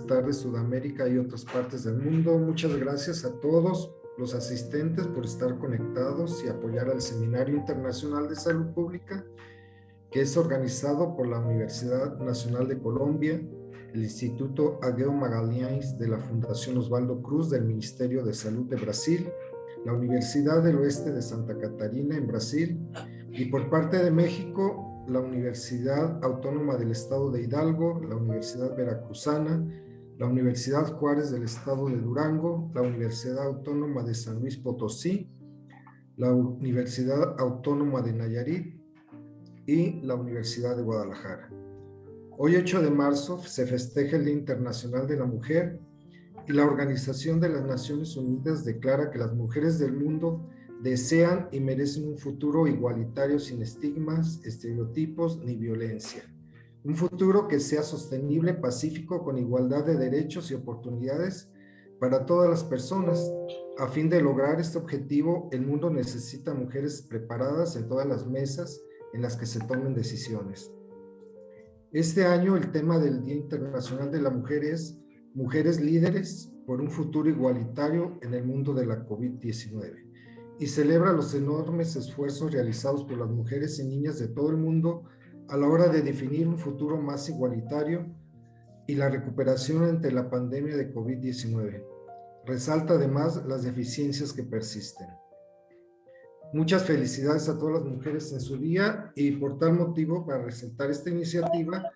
representar de Sudamérica y otras partes del mundo. Muchas gracias a todos los asistentes por estar conectados y apoyar al Seminario Internacional de Salud Pública, que es organizado por la Universidad Nacional de Colombia, el Instituto Ageu Magalhães de la Fundación Osvaldo Cruz del Ministerio de Salud de Brasil, la Universidad del Oeste de Santa Catarina en Brasil, y por parte de México, la Universidad Autónoma del Estado de Hidalgo, la Universidad Veracruzana, la Universidad Juárez del Estado de Durango, la Universidad Autónoma de San Luis Potosí, la Universidad Autónoma de Nayarit y la Universidad de Guadalajara. Hoy, 8 de marzo, se festeja el Día Internacional de la Mujer y la Organización de las Naciones Unidas declara que las mujeres del mundo desean y merecen un futuro igualitario sin estigmas, estereotipos ni violencia. Un futuro que sea sostenible, pacífico, con igualdad de derechos y oportunidades para todas las personas. A fin de lograr este objetivo, el mundo necesita mujeres preparadas en todas las mesas en las que se tomen decisiones. Este año el tema del Día Internacional de la Mujer es Mujeres Líderes por un futuro igualitario en el mundo de la COVID-19 y celebra los enormes esfuerzos realizados por las mujeres y niñas de todo el mundo a la hora de definir un futuro más igualitario y la recuperación ante la pandemia de COVID-19. Resalta además las deficiencias que persisten. Muchas felicidades a todas las mujeres en su día y por tal motivo, para resaltar esta iniciativa,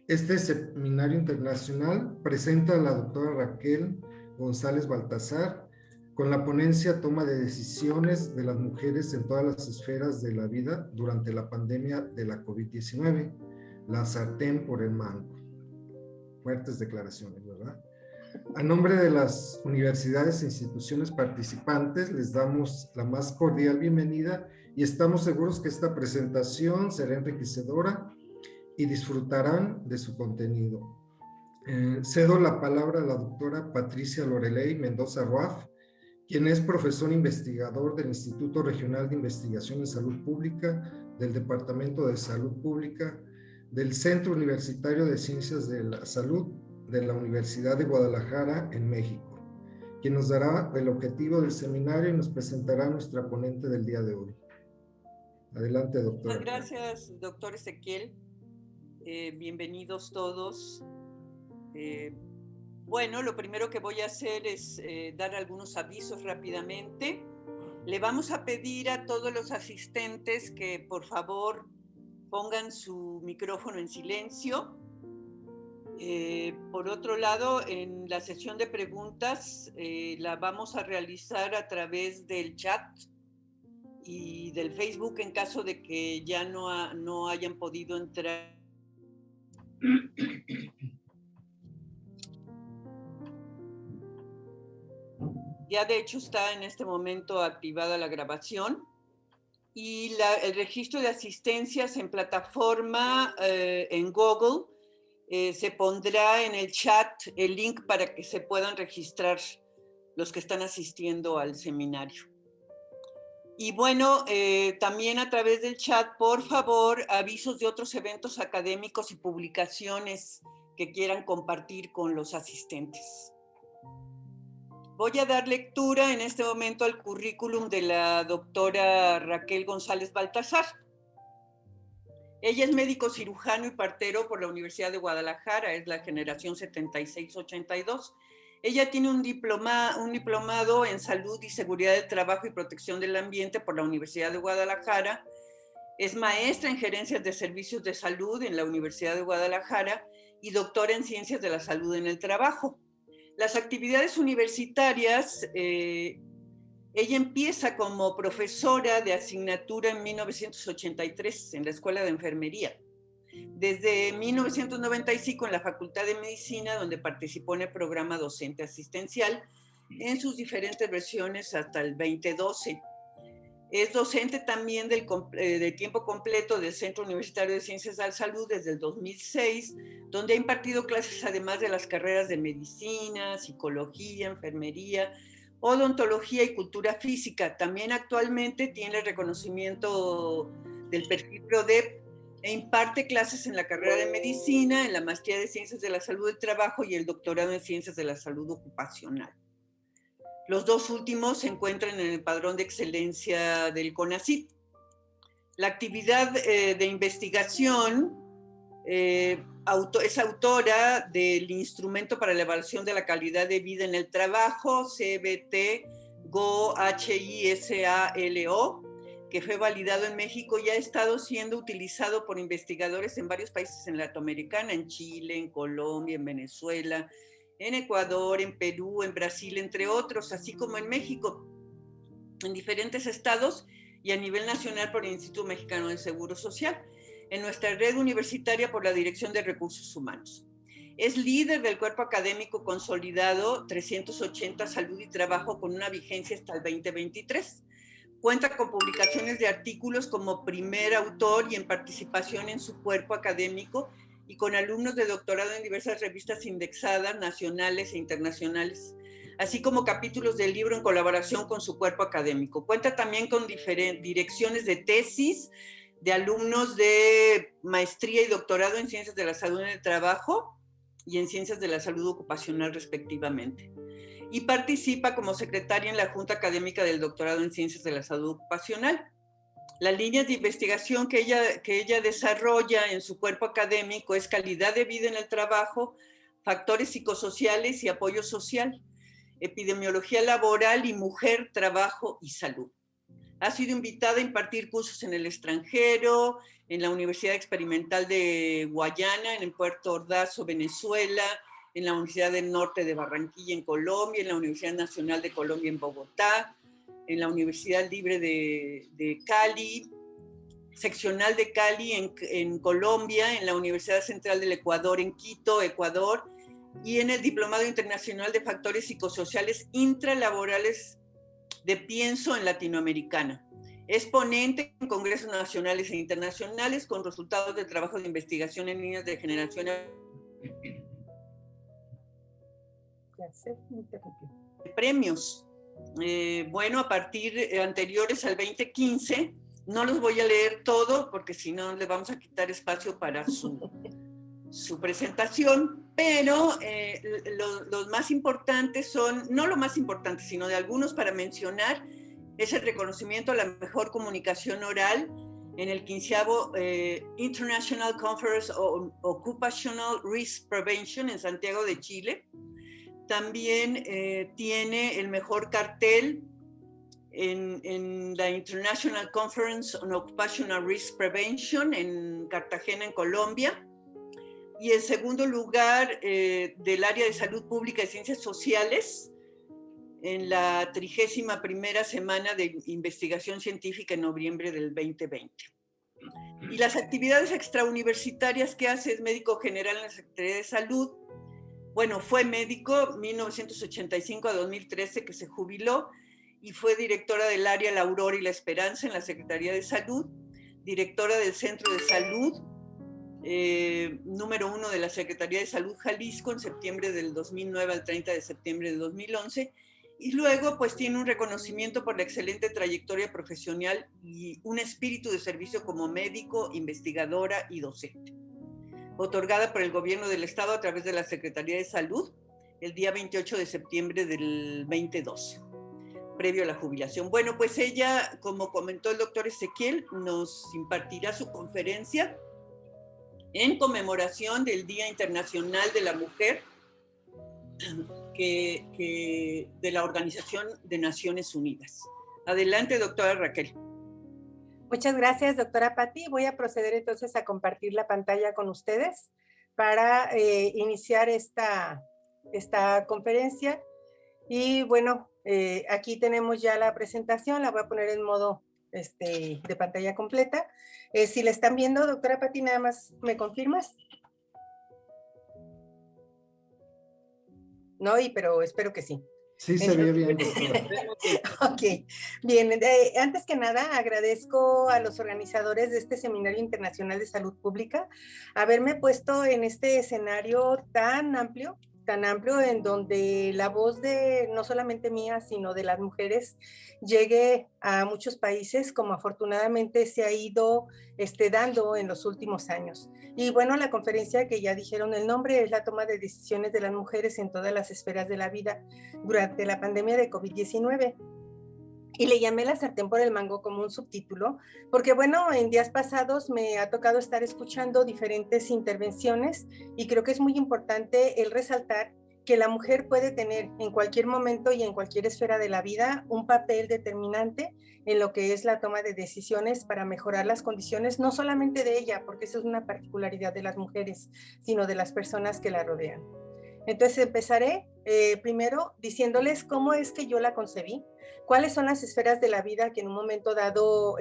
este seminario internacional presenta a la doctora Raquel González Baltazar con la ponencia Toma de Decisiones de las Mujeres en todas las esferas de la vida durante la pandemia de la COVID-19, la sartén por el mango. Fuertes declaraciones, ¿verdad? A nombre de las universidades e instituciones participantes, les damos la más cordial bienvenida y estamos seguros que esta presentación será enriquecedora y disfrutarán de su contenido. Cedo la palabra a la doctora Patricia Loreley Mendoza Ruaf, quien es profesor investigador del Instituto Regional de Investigación en Salud Pública, del Departamento de Salud Pública, del Centro Universitario de Ciencias de la Salud de la Universidad de Guadalajara en México, quien nos dará el objetivo del seminario y nos presentará a nuestra ponente del día de hoy. Adelante, doctora. Muchas gracias, doctor Ezequiel. Bienvenidos todos. Bueno, lo primero que voy a hacer es dar algunos avisos rápidamente. Le vamos a pedir a todos los asistentes que por favor pongan su micrófono en silencio. Por otro lado, en la sesión de preguntas la vamos a realizar a través del chat y del Facebook en caso de que ya no hayan podido entrar. Ya de hecho está en este momento activada la grabación y el registro de asistencias en plataforma en Google se pondrá en el chat el link para que se puedan registrar los que están asistiendo al seminario. Y bueno, también a través del chat, por favor, avisos de otros eventos académicos y publicaciones que quieran compartir con los asistentes. Voy a dar lectura en este momento al currículum de la doctora Raquel González Baltazar. Ella es médico cirujano y partero por la Universidad de Guadalajara, es la generación 76-82. Ella tiene un diplomado en salud y seguridad del trabajo y protección del ambiente por la Universidad de Guadalajara. Es maestra en gerencias de servicios de salud en la Universidad de Guadalajara y doctora en ciencias de la salud en el trabajo. Las actividades universitarias, ella empieza como profesora de asignatura en 1983 en la Escuela de Enfermería. Desde 1995 en la Facultad de Medicina, donde participó en el programa docente asistencial en sus diferentes versiones hasta el 2012. Es docente también de tiempo completo del Centro Universitario de Ciencias de la Salud desde el 2006, donde ha impartido clases además de las carreras de medicina, psicología, enfermería, odontología y cultura física. También actualmente tiene el reconocimiento del perfil PRODEP e imparte clases en la carrera de medicina, en la maestría de ciencias de la salud del trabajo y el doctorado en ciencias de la salud ocupacional. Los dos últimos se encuentran en el padrón de excelencia del CONACYT. La actividad de investigación es autora del Instrumento para la Evaluación de la Calidad de Vida en el Trabajo, CBT-GO-HISALO, que fue validado en México y ha estado siendo utilizado por investigadores en varios países en Latinoamérica, en Chile, en Colombia, en Venezuela, en Ecuador, en Perú, en Brasil, entre otros, así como en México, en diferentes estados y a nivel nacional por el Instituto Mexicano del Seguro Social, en nuestra red universitaria por la Dirección de Recursos Humanos. Es líder del cuerpo académico consolidado 380 Salud y Trabajo con una vigencia hasta el 2023. Cuenta con publicaciones de artículos como primer autor y en participación en su cuerpo académico y con alumnos de doctorado en diversas revistas indexadas nacionales e internacionales, así como capítulos del libro en colaboración con su cuerpo académico. Cuenta también con direcciones de tesis de alumnos de maestría y doctorado en Ciencias de la Salud en el Trabajo y en Ciencias de la Salud Ocupacional, respectivamente. Y participa como secretaria en la Junta Académica del Doctorado en Ciencias de la Salud Ocupacional. Las líneas de investigación que ella desarrolla en su cuerpo académico es calidad de vida en el trabajo, factores psicosociales y apoyo social, epidemiología laboral y mujer, trabajo y salud. Ha sido invitada a impartir cursos en el extranjero, en la Universidad Experimental de Guayana, en Puerto Ordaz, Venezuela, en la Universidad del Norte de Barranquilla, en Colombia, en la Universidad Nacional de Colombia, en Bogotá, en la Universidad Libre de Cali, seccional de Cali en Colombia, en la Universidad Central del Ecuador, en Quito, Ecuador, y en el Diplomado Internacional de Factores Psicosociales Intralaborales de Pienso en Latinoamericana. Es ponente en congresos nacionales e internacionales con resultados de trabajo de investigación en líneas de generación de premios. Bueno, a partir anteriores al 2015, no los voy a leer todo porque si no le vamos a quitar espacio para su presentación, pero los más importantes son, no lo más importante, sino de algunos para mencionar, es el reconocimiento a la mejor comunicación oral en el 15º International Conference on Occupational Risk Prevention en Santiago de Chile. También tiene el mejor cartel en la International Conference on Occupational Risk Prevention en Cartagena, en Colombia. Y en segundo lugar, del área de salud pública y ciencias sociales, en la 31ª semana de investigación científica en noviembre del 2020. Y las actividades extrauniversitarias que hace es médico general en la Secretaría de Salud. Bueno, fue médico 1985 a 2013 que se jubiló y fue directora del área La Aurora y La Esperanza en la Secretaría de Salud, directora del Centro de Salud número 1 de la Secretaría de Salud Jalisco en septiembre del 2009 al 30 de septiembre de 2011, y luego pues tiene un reconocimiento por la excelente trayectoria profesional y un espíritu de servicio como médico, investigadora y docente, otorgada por el Gobierno del Estado a través de la Secretaría de Salud el día 28 de septiembre del 2012, previo a la jubilación. Bueno, pues ella, como comentó el doctor Ezequiel, nos impartirá su conferencia en conmemoración del Día Internacional de la Mujer de la Organización de Naciones Unidas. Adelante, doctora Raquel. Muchas gracias, doctora Patti. Voy a proceder entonces a compartir la pantalla con ustedes para iniciar esta conferencia. Y bueno, aquí tenemos ya la presentación, la voy a poner en modo de pantalla completa. Si la están viendo, doctora Patti, nada más me confirmas. No, pero espero que sí. Sí, se ve bien, doctora. Ok, bien. Antes que nada, agradezco a los organizadores de este Seminario Internacional de Salud Pública haberme puesto en este escenario tan amplio tan amplio en donde la voz de no solamente mía, sino de las mujeres llegue a muchos países, como afortunadamente se ha ido dando en los últimos años. Y bueno, la conferencia que ya dijeron el nombre es la toma de decisiones de las mujeres en todas las esferas de la vida durante la pandemia de COVID-19. Y le llamé la sartén por el mango como un subtítulo, porque bueno, en días pasados me ha tocado estar escuchando diferentes intervenciones y creo que es muy importante el resaltar que la mujer puede tener en cualquier momento y en cualquier esfera de la vida un papel determinante en lo que es la toma de decisiones para mejorar las condiciones, no solamente de ella, porque eso es una particularidad de las mujeres, sino de las personas que la rodean. Entonces empezaré primero diciéndoles cómo es que yo la concebí, cuáles son las esferas de la vida que en un momento dado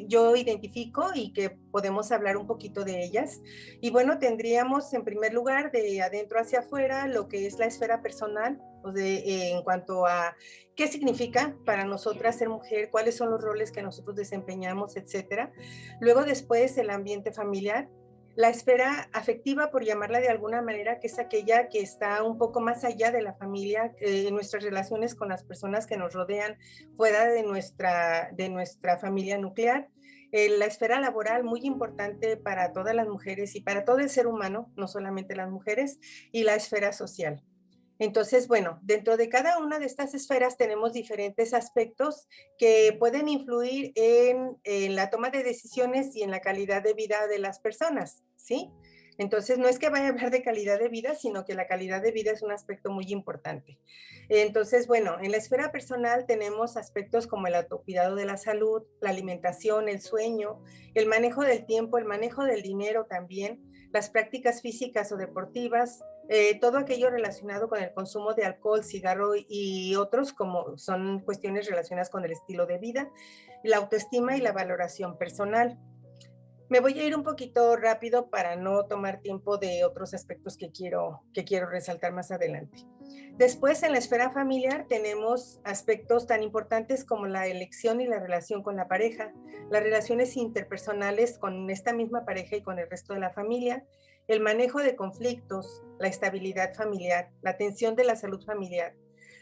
yo identifico y que podemos hablar un poquito de ellas. Y bueno, tendríamos en primer lugar de adentro hacia afuera lo que es la esfera personal, pues en cuanto a qué significa para nosotras ser mujer, cuáles son los roles que nosotros desempeñamos, etcétera. Luego después el ambiente familiar, la esfera afectiva, por llamarla de alguna manera, que es aquella que está un poco más allá de la familia, nuestras relaciones con las personas que nos rodean fuera de nuestra familia nuclear. La esfera laboral, muy importante para todas las mujeres y para todo el ser humano, no solamente las mujeres, y la esfera social. Entonces, bueno, dentro de cada una de estas esferas tenemos diferentes aspectos que pueden influir en la toma de decisiones y en la calidad de vida de las personas, ¿sí? Entonces, no es que vaya a hablar de calidad de vida, sino que la calidad de vida es un aspecto muy importante. Entonces, bueno, en la esfera personal tenemos aspectos como el autocuidado de la salud, la alimentación, el sueño, el manejo del tiempo, el manejo del dinero también, las prácticas físicas o deportivas, todo aquello relacionado con el consumo de alcohol, cigarro y otros, como son cuestiones relacionadas con el estilo de vida, la autoestima y la valoración personal. Me voy a ir un poquito rápido para no tomar tiempo de otros aspectos que quiero resaltar más adelante. Después, en la esfera familiar, tenemos aspectos tan importantes como la elección y la relación con la pareja, las relaciones interpersonales con esta misma pareja y con el resto de la familia, el manejo de conflictos, la estabilidad familiar, la atención de la salud familiar,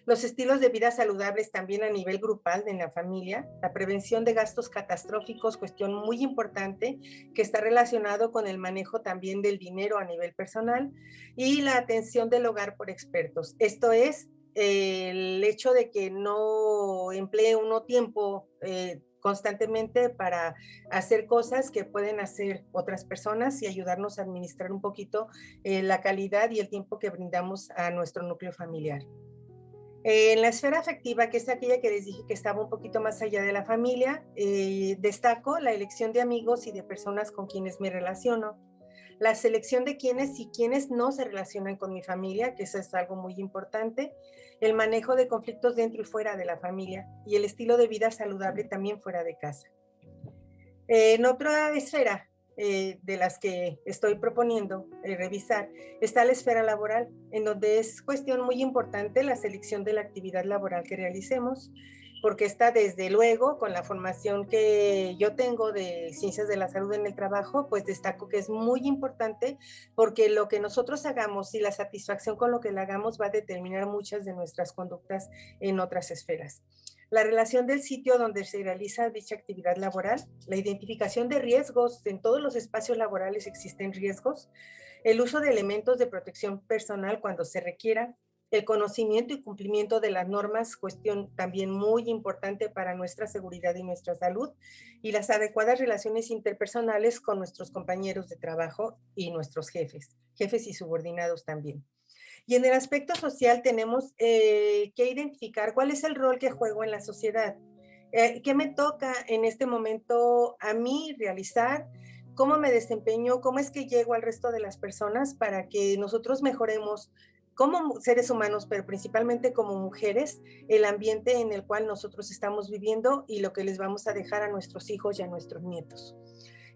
los estilos de vida saludables también a nivel grupal en la familia, la prevención de gastos catastróficos, cuestión muy importante que está relacionado con el manejo también del dinero a nivel personal, y la atención del hogar por expertos. Esto es el hecho de que no emplee uno tiempo constantemente para hacer cosas que pueden hacer otras personas y ayudarnos a administrar un poquito la calidad y el tiempo que brindamos a nuestro núcleo familiar. En la esfera afectiva, que es aquella que les dije que estaba un poquito más allá de la familia, destaco la elección de amigos y de personas con quienes me relaciono, la selección de quienes y quienes no se relacionan con mi familia, que eso es algo muy importante, el manejo de conflictos dentro y fuera de la familia y el estilo de vida saludable también fuera de casa. En otra esfera de las que estoy proponiendo revisar está la esfera laboral, en donde es cuestión muy importante la selección de la actividad laboral que realicemos, porque está desde luego con la formación que yo tengo de ciencias de la salud en el trabajo, pues destaco que es muy importante porque lo que nosotros hagamos y la satisfacción con lo que le hagamos va a determinar muchas de nuestras conductas en otras esferas. La relación del sitio donde se realiza dicha actividad laboral, la identificación de riesgos, en todos los espacios laborales existen riesgos, el uso de elementos de protección personal cuando se requiera, el conocimiento y cumplimiento de las normas, cuestión también muy importante para nuestra seguridad y nuestra salud, y las adecuadas relaciones interpersonales con nuestros compañeros de trabajo y nuestros jefes y subordinados también. Y en el aspecto social tenemos que identificar cuál es el rol que juego en la sociedad, qué me toca en este momento a mí realizar, cómo me desempeño, cómo es que llego al resto de las personas para que nosotros mejoremos como seres humanos, pero principalmente como mujeres, el ambiente en el cual nosotros estamos viviendo y lo que les vamos a dejar a nuestros hijos y a nuestros nietos.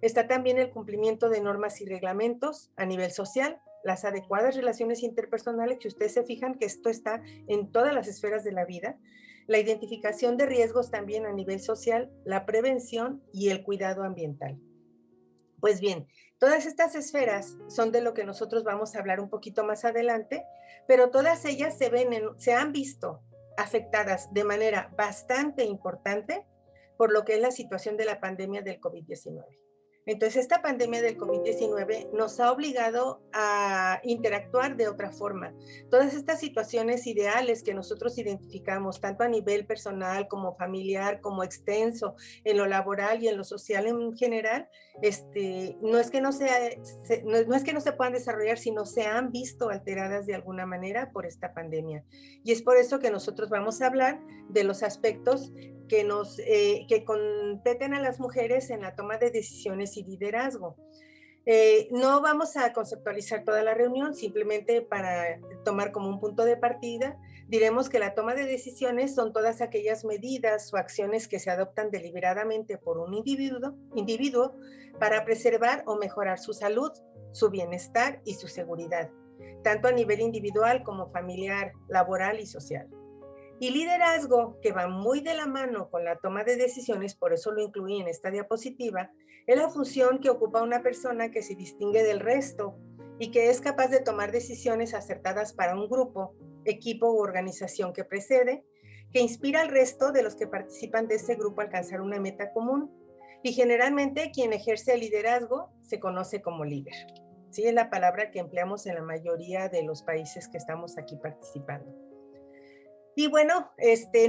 Está también el cumplimiento de normas y reglamentos a nivel social, las adecuadas relaciones interpersonales, que ustedes se fijan que esto está en todas las esferas de la vida, la identificación de riesgos también a nivel social, la prevención y el cuidado ambiental. Pues bien, Todas estas esferas son de lo que nosotros vamos a hablar un poquito más adelante, pero todas ellas se han visto afectadas de manera bastante importante por lo que es la situación de la pandemia del COVID-19. Entonces, esta pandemia del COVID-19 nos ha obligado a interactuar de otra forma. Todas estas situaciones ideales que nosotros identificamos, tanto a nivel personal como familiar, como extenso, en lo laboral y en lo social en general, no es que no se puedan desarrollar, sino se han visto alteradas de alguna manera por esta pandemia. Y es por eso que nosotros vamos a hablar de los aspectos que competen a las mujeres en la toma de decisiones y liderazgo. No vamos a conceptualizar toda la reunión, simplemente para tomar como un punto de partida, diremos que la toma de decisiones son todas aquellas medidas o acciones que se adoptan deliberadamente por un individuo para preservar o mejorar su salud, su bienestar y su seguridad, tanto a nivel individual como familiar, laboral y social. Y liderazgo, que va muy de la mano con la toma de decisiones, por eso lo incluí en esta diapositiva, es la función que ocupa una persona que se distingue del resto y que es capaz de tomar decisiones acertadas para un grupo, equipo u organización que precede, que inspira al resto de los que participan de ese grupo a alcanzar una meta común. Y generalmente quien ejerce el liderazgo se conoce como líder. Sí, es la palabra que empleamos en la mayoría de los países que estamos aquí participando. Y bueno,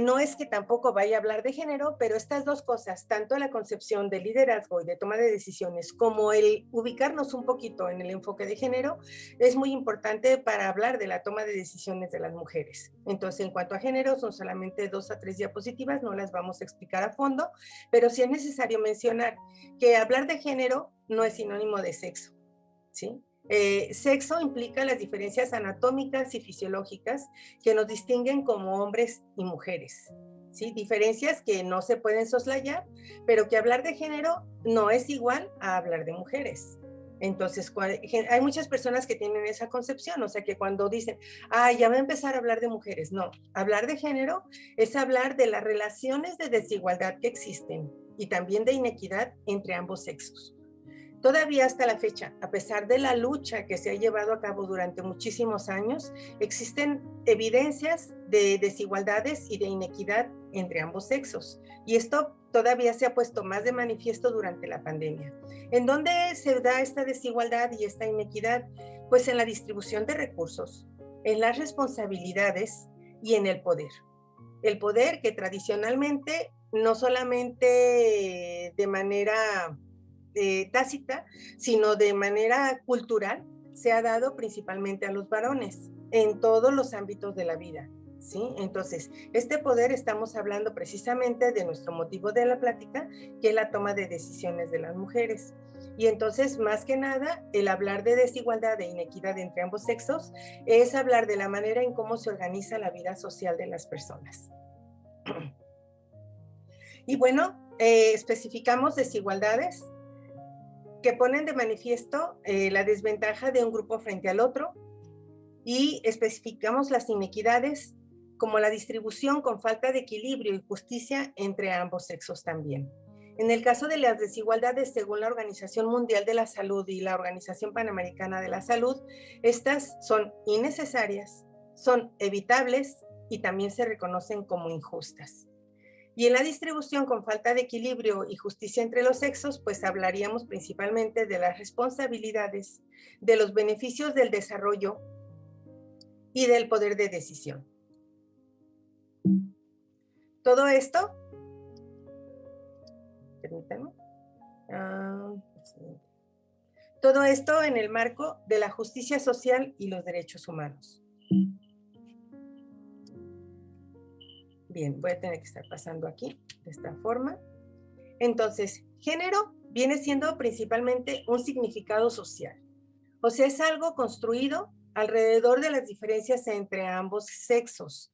no es que tampoco vaya a hablar de género, pero estas dos cosas, tanto la concepción de liderazgo y de toma de decisiones, como el ubicarnos un poquito en el enfoque de género, es muy importante para hablar de la toma de decisiones de las mujeres. Entonces, en cuanto a género, son solamente 2 a 3 diapositivas, no las vamos a explicar a fondo, pero sí es necesario mencionar que hablar de género no es sinónimo de sexo, ¿sí? Sexo implica las diferencias anatómicas y fisiológicas que nos distinguen como hombres y mujeres, ¿sí? Diferencias que no se pueden soslayar, pero que hablar de género no es igual a hablar de mujeres. Entonces, hay muchas personas que tienen esa concepción, o sea que cuando dicen, ya va a empezar a hablar de mujeres, no, hablar de género es hablar de las relaciones de desigualdad que existen y también de inequidad entre ambos sexos. Todavía hasta la fecha, a pesar de la lucha que se ha llevado a cabo durante muchísimos años, existen evidencias de desigualdades y de inequidad entre ambos sexos. Y esto todavía se ha puesto más de manifiesto durante la pandemia. ¿En dónde se da esta desigualdad y esta inequidad? Pues en la distribución de recursos, en las responsabilidades y en el poder. El poder que tradicionalmente, no solamente de manera tácita, sino de manera cultural, se ha dado principalmente a los varones en todos los ámbitos de la vida, ¿sí? Entonces, este poder, estamos hablando precisamente de nuestro motivo de la plática, que es la toma de decisiones de las mujeres. Y entonces, más que nada, el hablar de desigualdad e inequidad entre ambos sexos es hablar de la manera en cómo se organiza la vida social de las personas. Y bueno, especificamos desigualdades que ponen de manifiesto la desventaja de un grupo frente al otro, y especificamos las inequidades como la distribución con falta de equilibrio y justicia entre ambos sexos también. En el caso de las desigualdades, según la Organización Mundial de la Salud y la Organización Panamericana de la Salud, estas son innecesarias, son evitables y también se reconocen como injustas. Y en la distribución con falta de equilibrio y justicia entre los sexos, pues hablaríamos principalmente de las responsabilidades, de los beneficios del desarrollo y del poder de decisión. Todo esto, permítanme, todo esto en el marco de la justicia social y los derechos humanos. Bien, voy a tener que estar pasando aquí de esta forma. Entonces, género viene siendo principalmente un significado social. O sea, es algo construido alrededor de las diferencias entre ambos sexos,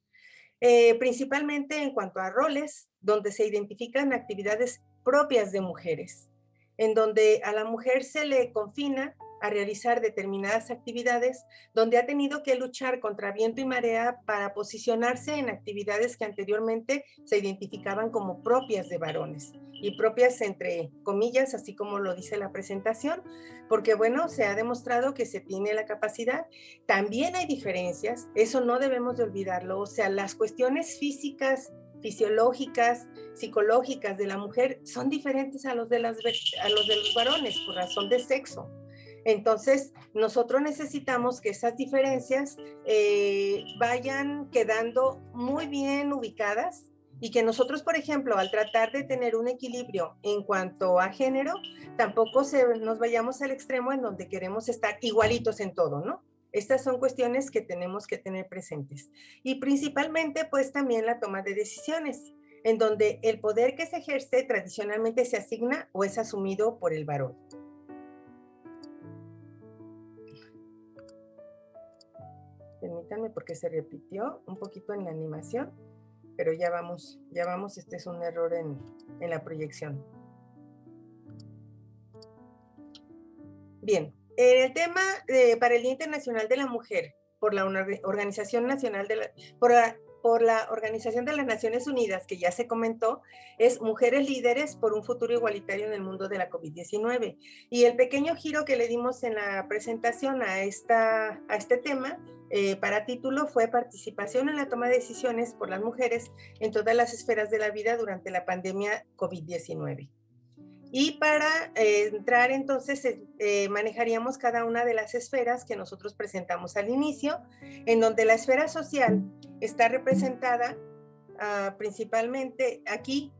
principalmente en cuanto a roles, donde se identifican actividades propias de mujeres, en donde a la mujer se le confina a realizar determinadas actividades donde ha tenido que luchar contra viento y marea para posicionarse en actividades que anteriormente se identificaban como propias de varones y propias entre comillas, así como lo dice la presentación, porque bueno, se ha demostrado que se tiene la capacidad. También hay diferencias, eso no debemos de olvidarlo, o sea, las cuestiones físicas, fisiológicas, psicológicas de la mujer son diferentes a los de los varones por razón de sexo. Entonces, nosotros necesitamos que esas diferencias vayan quedando muy bien ubicadas y que nosotros, por ejemplo, al tratar de tener un equilibrio en cuanto a género, tampoco nos vayamos al extremo en donde queremos estar igualitos en todo, ¿no? Estas son cuestiones que tenemos que tener presentes. Y principalmente, pues también la toma de decisiones, en donde el poder que se ejerce tradicionalmente se asigna o es asumido por el varón. Permítanme porque se repitió un poquito en la animación, pero ya vamos, este es un error en la proyección. Bien, el tema para el Día Internacional de la Mujer, por la Organización Nacional por la Organización de las Naciones Unidas, que ya se comentó, es Mujeres Líderes por un Futuro Igualitario en el Mundo de la COVID-19. Y el pequeño giro que le dimos en la presentación a este tema, para título, fue Participación en la toma de decisiones por las mujeres en todas las esferas de la vida durante la pandemia COVID-19. Y para entrar entonces, manejaríamos cada una de las esferas que nosotros presentamos al inicio, en donde la esfera social está representada principalmente aquí.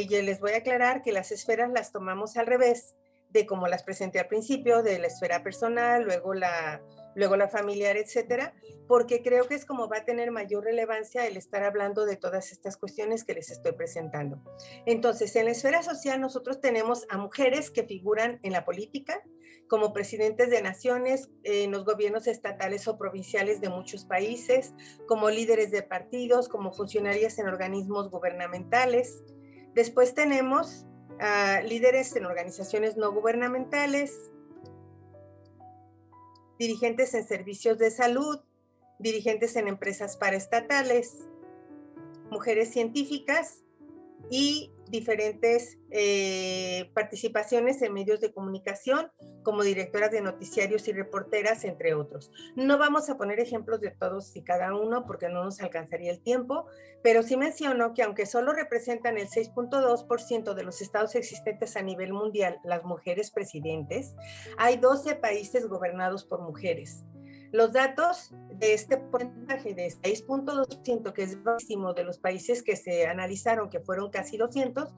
Yo les voy a aclarar que las esferas las tomamos al revés de como las presenté al principio, de la esfera personal, luego la familiar, etcétera, porque creo que es como va a tener mayor relevancia el estar hablando de todas estas cuestiones que les estoy presentando. Entonces, en la esfera social nosotros tenemos a mujeres que figuran en la política, como presidentes de naciones, en los gobiernos estatales o provinciales de muchos países, como líderes de partidos, como funcionarias en organismos gubernamentales. Después tenemos líderes en organizaciones no gubernamentales, dirigentes en servicios de salud, dirigentes en empresas paraestatales, mujeres científicas y diferentes participaciones en medios de comunicación como directoras de noticiarios y reporteras, entre otros. No vamos a poner ejemplos de todos y cada uno porque no nos alcanzaría el tiempo, pero sí menciono que aunque solo representan el 6.2% de los estados existentes a nivel mundial, las mujeres presidentes, hay 12 países gobernados por mujeres. Los datos de este porcentaje de 6.2%, que es máximo de los países que se analizaron, que fueron casi 200,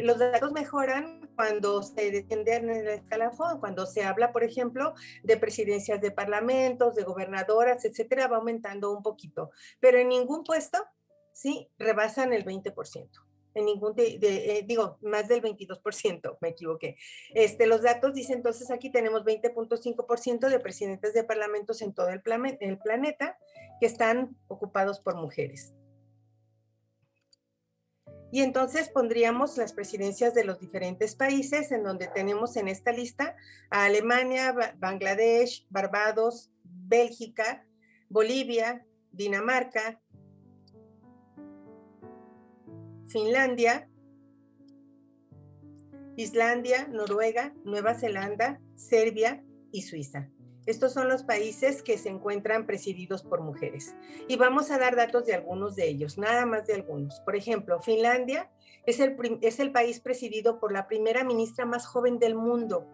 los datos mejoran cuando se descienden en el escalafón, cuando se habla, por ejemplo, de presidencias de parlamentos, de gobernadoras, etcétera, va aumentando un poquito, pero en ningún puesto, sí, rebasan el 20%. En ningún, más del 22%, me equivoqué. Los datos dicen, entonces aquí tenemos 20.5% de presidentes de parlamentos en todo el planeta que están ocupados por mujeres. Y entonces pondríamos las presidencias de los diferentes países en donde tenemos en esta lista a Alemania, Bangladesh, Barbados, Bélgica, Bolivia, Dinamarca, Finlandia, Islandia, Noruega, Nueva Zelanda, Serbia y Suiza. Estos son los países que se encuentran presididos por mujeres. Y vamos a dar datos de algunos de ellos, nada más de algunos. Por ejemplo, Finlandia es el país presidido por la primera ministra más joven del mundo.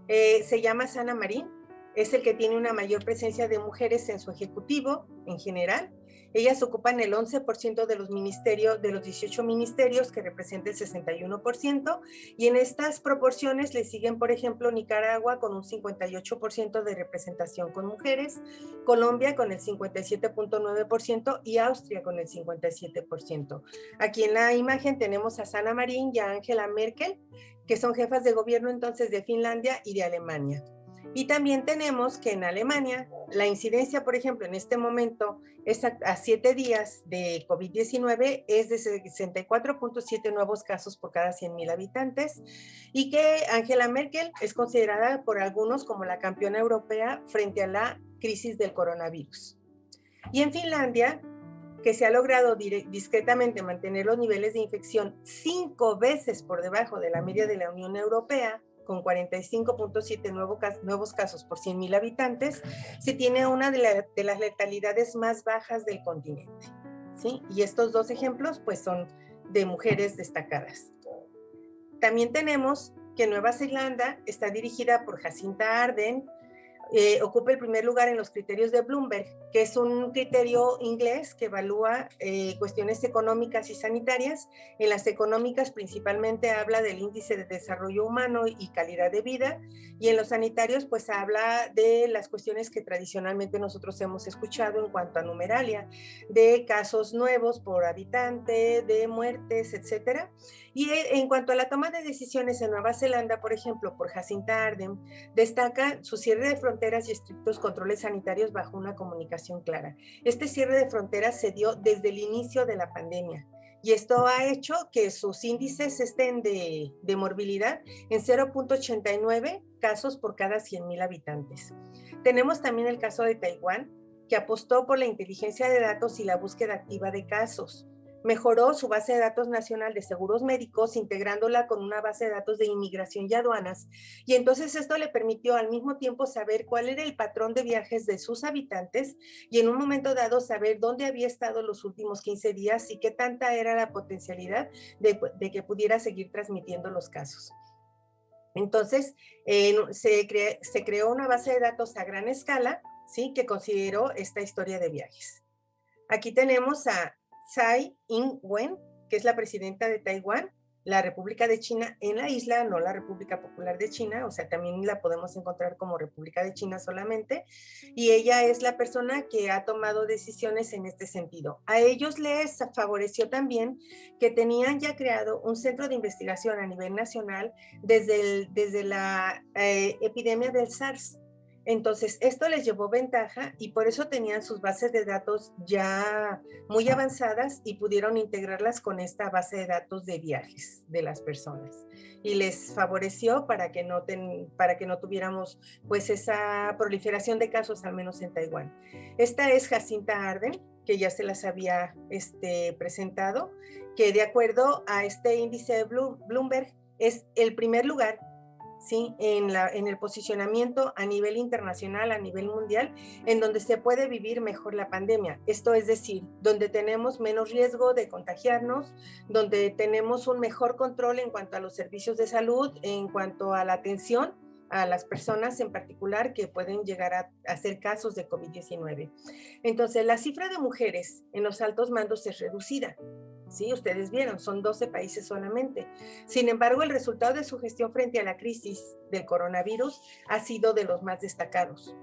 Se llama Sanna Marin. Es el que tiene una mayor presencia de mujeres en su ejecutivo en general. Ellas ocupan el 11% de los ministerios, de los 18 ministerios, que representa el 61%, y en estas proporciones le siguen, por ejemplo, Nicaragua con un 58% de representación con mujeres, Colombia con el 57.9% y Austria con el 57%. Aquí en la imagen tenemos a Sanna Marin y a Angela Merkel, que son jefas de gobierno entonces de Finlandia y de Alemania. Y también tenemos que en Alemania la incidencia, por ejemplo, en este momento es a 7 días de COVID-19 es de 64.7 nuevos casos por cada 100,000 habitantes y que Angela Merkel es considerada por algunos como la campeona europea frente a la crisis del coronavirus. Y en Finlandia, que se ha logrado discretamente mantener los niveles de infección 5 veces por debajo de la media de la Unión Europea, con 45.7 nuevos casos por 100,000 habitantes, se tiene una de las letalidades más bajas del continente, ¿sí? Y estos dos ejemplos pues son de mujeres destacadas. También tenemos que Nueva Zelanda está dirigida por Jacinta Ardern, ocupa el primer lugar en los criterios de Bloomberg, que es un criterio inglés que evalúa cuestiones económicas y sanitarias. En las económicas principalmente habla del índice de desarrollo humano y calidad de vida, y en los sanitarios pues habla de las cuestiones que tradicionalmente nosotros hemos escuchado en cuanto a numeralia, de casos nuevos por habitante, de muertes, etcétera. Y en cuanto a la toma de decisiones en Nueva Zelanda, por ejemplo, por Jacinta Ardern, destaca su cierre de fronteras y estrictos controles sanitarios bajo una comunicación clara. Este cierre de fronteras se dio desde el inicio de la pandemia y esto ha hecho que sus índices estén de morbilidad en 0.89 casos por cada 100,000 habitantes. Tenemos también el caso de Taiwán, que apostó por la inteligencia de datos y la búsqueda activa de casos. Mejoró su base de datos nacional de seguros médicos, integrándola con una base de datos de inmigración y aduanas. Y entonces esto le permitió al mismo tiempo saber cuál era el patrón de viajes de sus habitantes y en un momento dado saber dónde había estado los últimos 15 días y qué tanta era la potencialidad de que pudiera seguir transmitiendo los casos. Entonces, se creó una base de datos a gran escala, ¿sí?, que consideró esta historia de viajes. Aquí tenemos a Tsai Ing-wen, que es la presidenta de Taiwán, la República de China en la isla, no la República Popular de China, o sea, también la podemos encontrar como República de China solamente, y ella es la persona que ha tomado decisiones en este sentido. A ellos les favoreció también que tenían ya creado un centro de investigación a nivel nacional desde la epidemia del SARS. Entonces, esto les llevó ventaja y por eso tenían sus bases de datos ya muy avanzadas y pudieron integrarlas con esta base de datos de viajes de las personas. Y les favoreció para que no tuviéramos pues esa proliferación de casos, al menos en Taiwán. Esta es Jacinta Ardern, que ya se las había presentado, que de acuerdo a este índice de Bloomberg es el primer lugar, ¿sí?, en el posicionamiento a nivel internacional, a nivel mundial, en donde se puede vivir mejor la pandemia. Esto es decir, donde tenemos menos riesgo de contagiarnos, donde tenemos un mejor control en cuanto a los servicios de salud, en cuanto a la atención a las personas en particular que pueden llegar a hacer casos de COVID-19. Entonces, la cifra de mujeres en los altos mandos es reducida. Sí, ustedes vieron, son 12 países solamente. Sin embargo, el resultado de su gestión frente a la crisis del coronavirus ha sido de los más destacados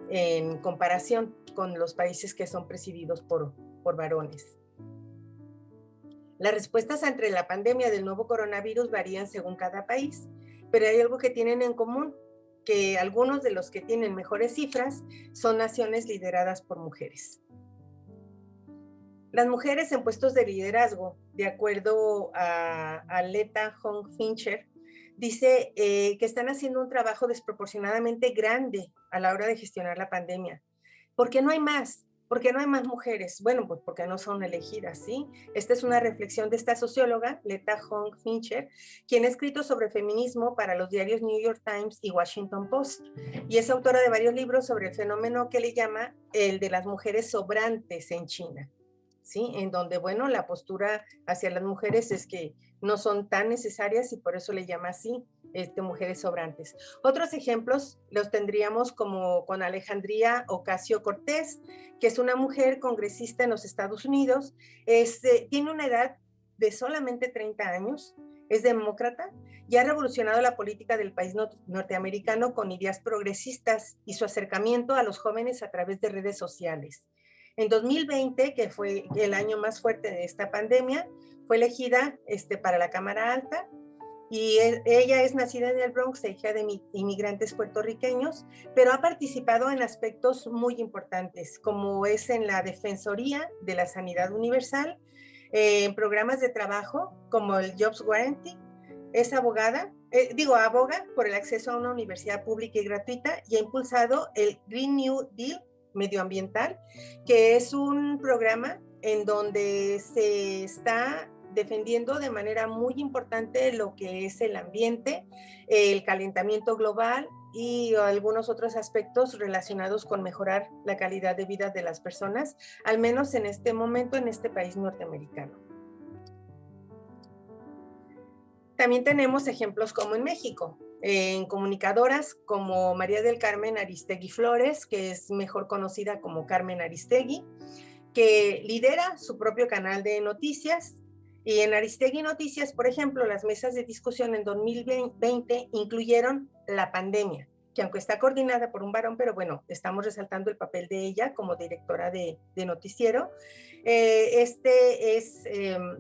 en comparación con los países que son presididos por varones. Las respuestas ante la pandemia del nuevo coronavirus varían según cada país, pero hay algo que tienen en común, que algunos de los que tienen mejores cifras son naciones lideradas por mujeres. Las mujeres en puestos de liderazgo, de acuerdo a Leta Hong Fincher, dice que están haciendo un trabajo desproporcionadamente grande a la hora de gestionar la pandemia. ¿Por qué no hay más? ¿Por qué no hay más mujeres? Bueno, pues porque no son elegidas, ¿sí? Esta es una reflexión de esta socióloga, Leta Hong Fincher, quien ha escrito sobre feminismo para los diarios New York Times y Washington Post, y es autora de varios libros sobre el fenómeno que le llama el de las mujeres sobrantes en China. ¿Sí? En donde, bueno, la postura hacia las mujeres es que no son tan necesarias y por eso le llama así, mujeres sobrantes. Otros ejemplos los tendríamos como con Alejandría Ocasio-Cortez, que es una mujer congresista en los Estados Unidos, tiene una edad de solamente 30 años, es demócrata y ha revolucionado la política del país norteamericano con ideas progresistas y su acercamiento a los jóvenes a través de redes sociales. En 2020, que fue el año más fuerte de esta pandemia, fue elegida para la Cámara Alta y ella es nacida en el Bronx, hija de inmigrantes puertorriqueños, pero ha participado en aspectos muy importantes, como es en la Defensoría de la Sanidad Universal, en programas de trabajo como el Jobs Guarantee. Es abogada, aboga por el acceso a una universidad pública y gratuita, y ha impulsado el Green New Deal medioambiental, que es un programa en donde se está defendiendo de manera muy importante lo que es el ambiente, el calentamiento global y algunos otros aspectos relacionados con mejorar la calidad de vida de las personas, al menos en este momento en este país norteamericano. También tenemos ejemplos como en México, en comunicadoras como María del Carmen Aristegui Flores, que es mejor conocida como Carmen Aristegui, que lidera su propio canal de noticias. Y en Aristegui Noticias, por ejemplo, las mesas de discusión en 2020 incluyeron la pandemia, que aunque está coordinada por un varón, pero bueno, estamos resaltando el papel de ella como directora de noticiero. Este es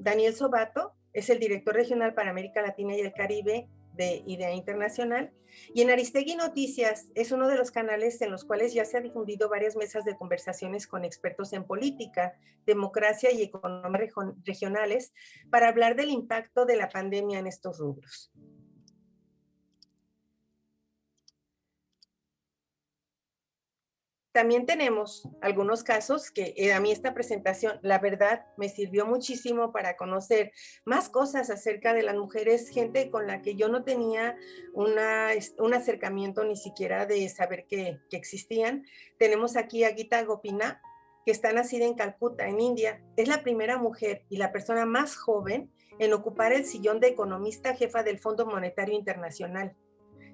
Daniel Sobato, es el director regional para América Latina y el Caribe de Idea Internacional, y en Aristegui Noticias es uno de los canales en los cuales ya se han difundido varias mesas de conversaciones con expertos en política, democracia y economía regionales para hablar del impacto de la pandemia en estos rubros. También tenemos algunos casos que a mí esta presentación, la verdad, me sirvió muchísimo para conocer más cosas acerca de las mujeres, gente con la que yo no tenía un acercamiento ni siquiera de saber que existían. Tenemos aquí a Gita Gopinath, que está nacida en Calcuta, en India. Es la primera mujer y la persona más joven en ocupar el sillón de economista jefa del Fondo Monetario Internacional.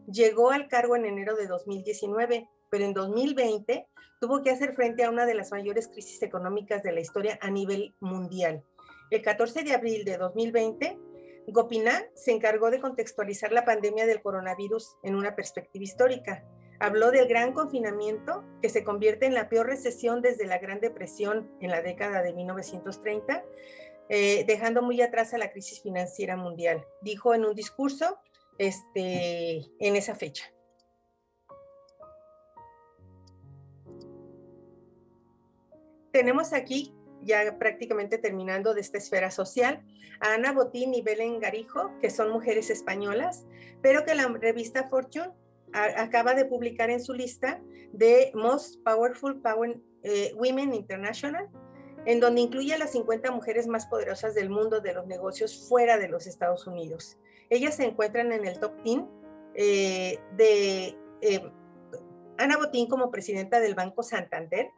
Llegó al cargo en enero de 2019, pero en 2020 tuvo que hacer frente a una de las mayores crisis económicas de la historia a nivel mundial. El 14 de abril de 2020, Gopinath se encargó de contextualizar la pandemia del coronavirus en una perspectiva histórica. Habló del gran confinamiento que se convierte en la peor recesión desde la Gran Depresión en la década de 1930, dejando muy atrás a la crisis financiera mundial. Dijo en un discurso en esa fecha. Tenemos aquí, ya prácticamente terminando de esta esfera social, a Ana Botín y Belén Garijo, que son mujeres españolas, pero que la revista Fortune acaba de publicar en su lista de Most Powerful Women International, en donde incluye a las 50 mujeres más poderosas del mundo de los negocios fuera de los Estados Unidos. Ellas se encuentran en el top 10 de Ana Botín como presidenta del Banco Santander,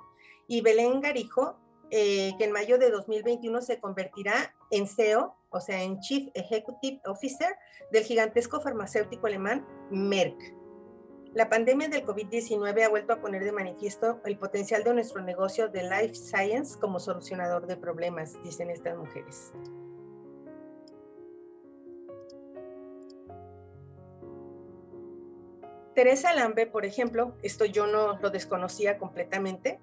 y Belén Garijo, que en mayo de 2021 se convertirá en CEO, o sea, en Chief Executive Officer del gigantesco farmacéutico alemán Merck. La pandemia del COVID-19 ha vuelto a poner de manifiesto el potencial de nuestro negocio de Life Science como solucionador de problemas, dicen estas mujeres. Teresa Lambe, por ejemplo, esto yo no lo desconocía completamente,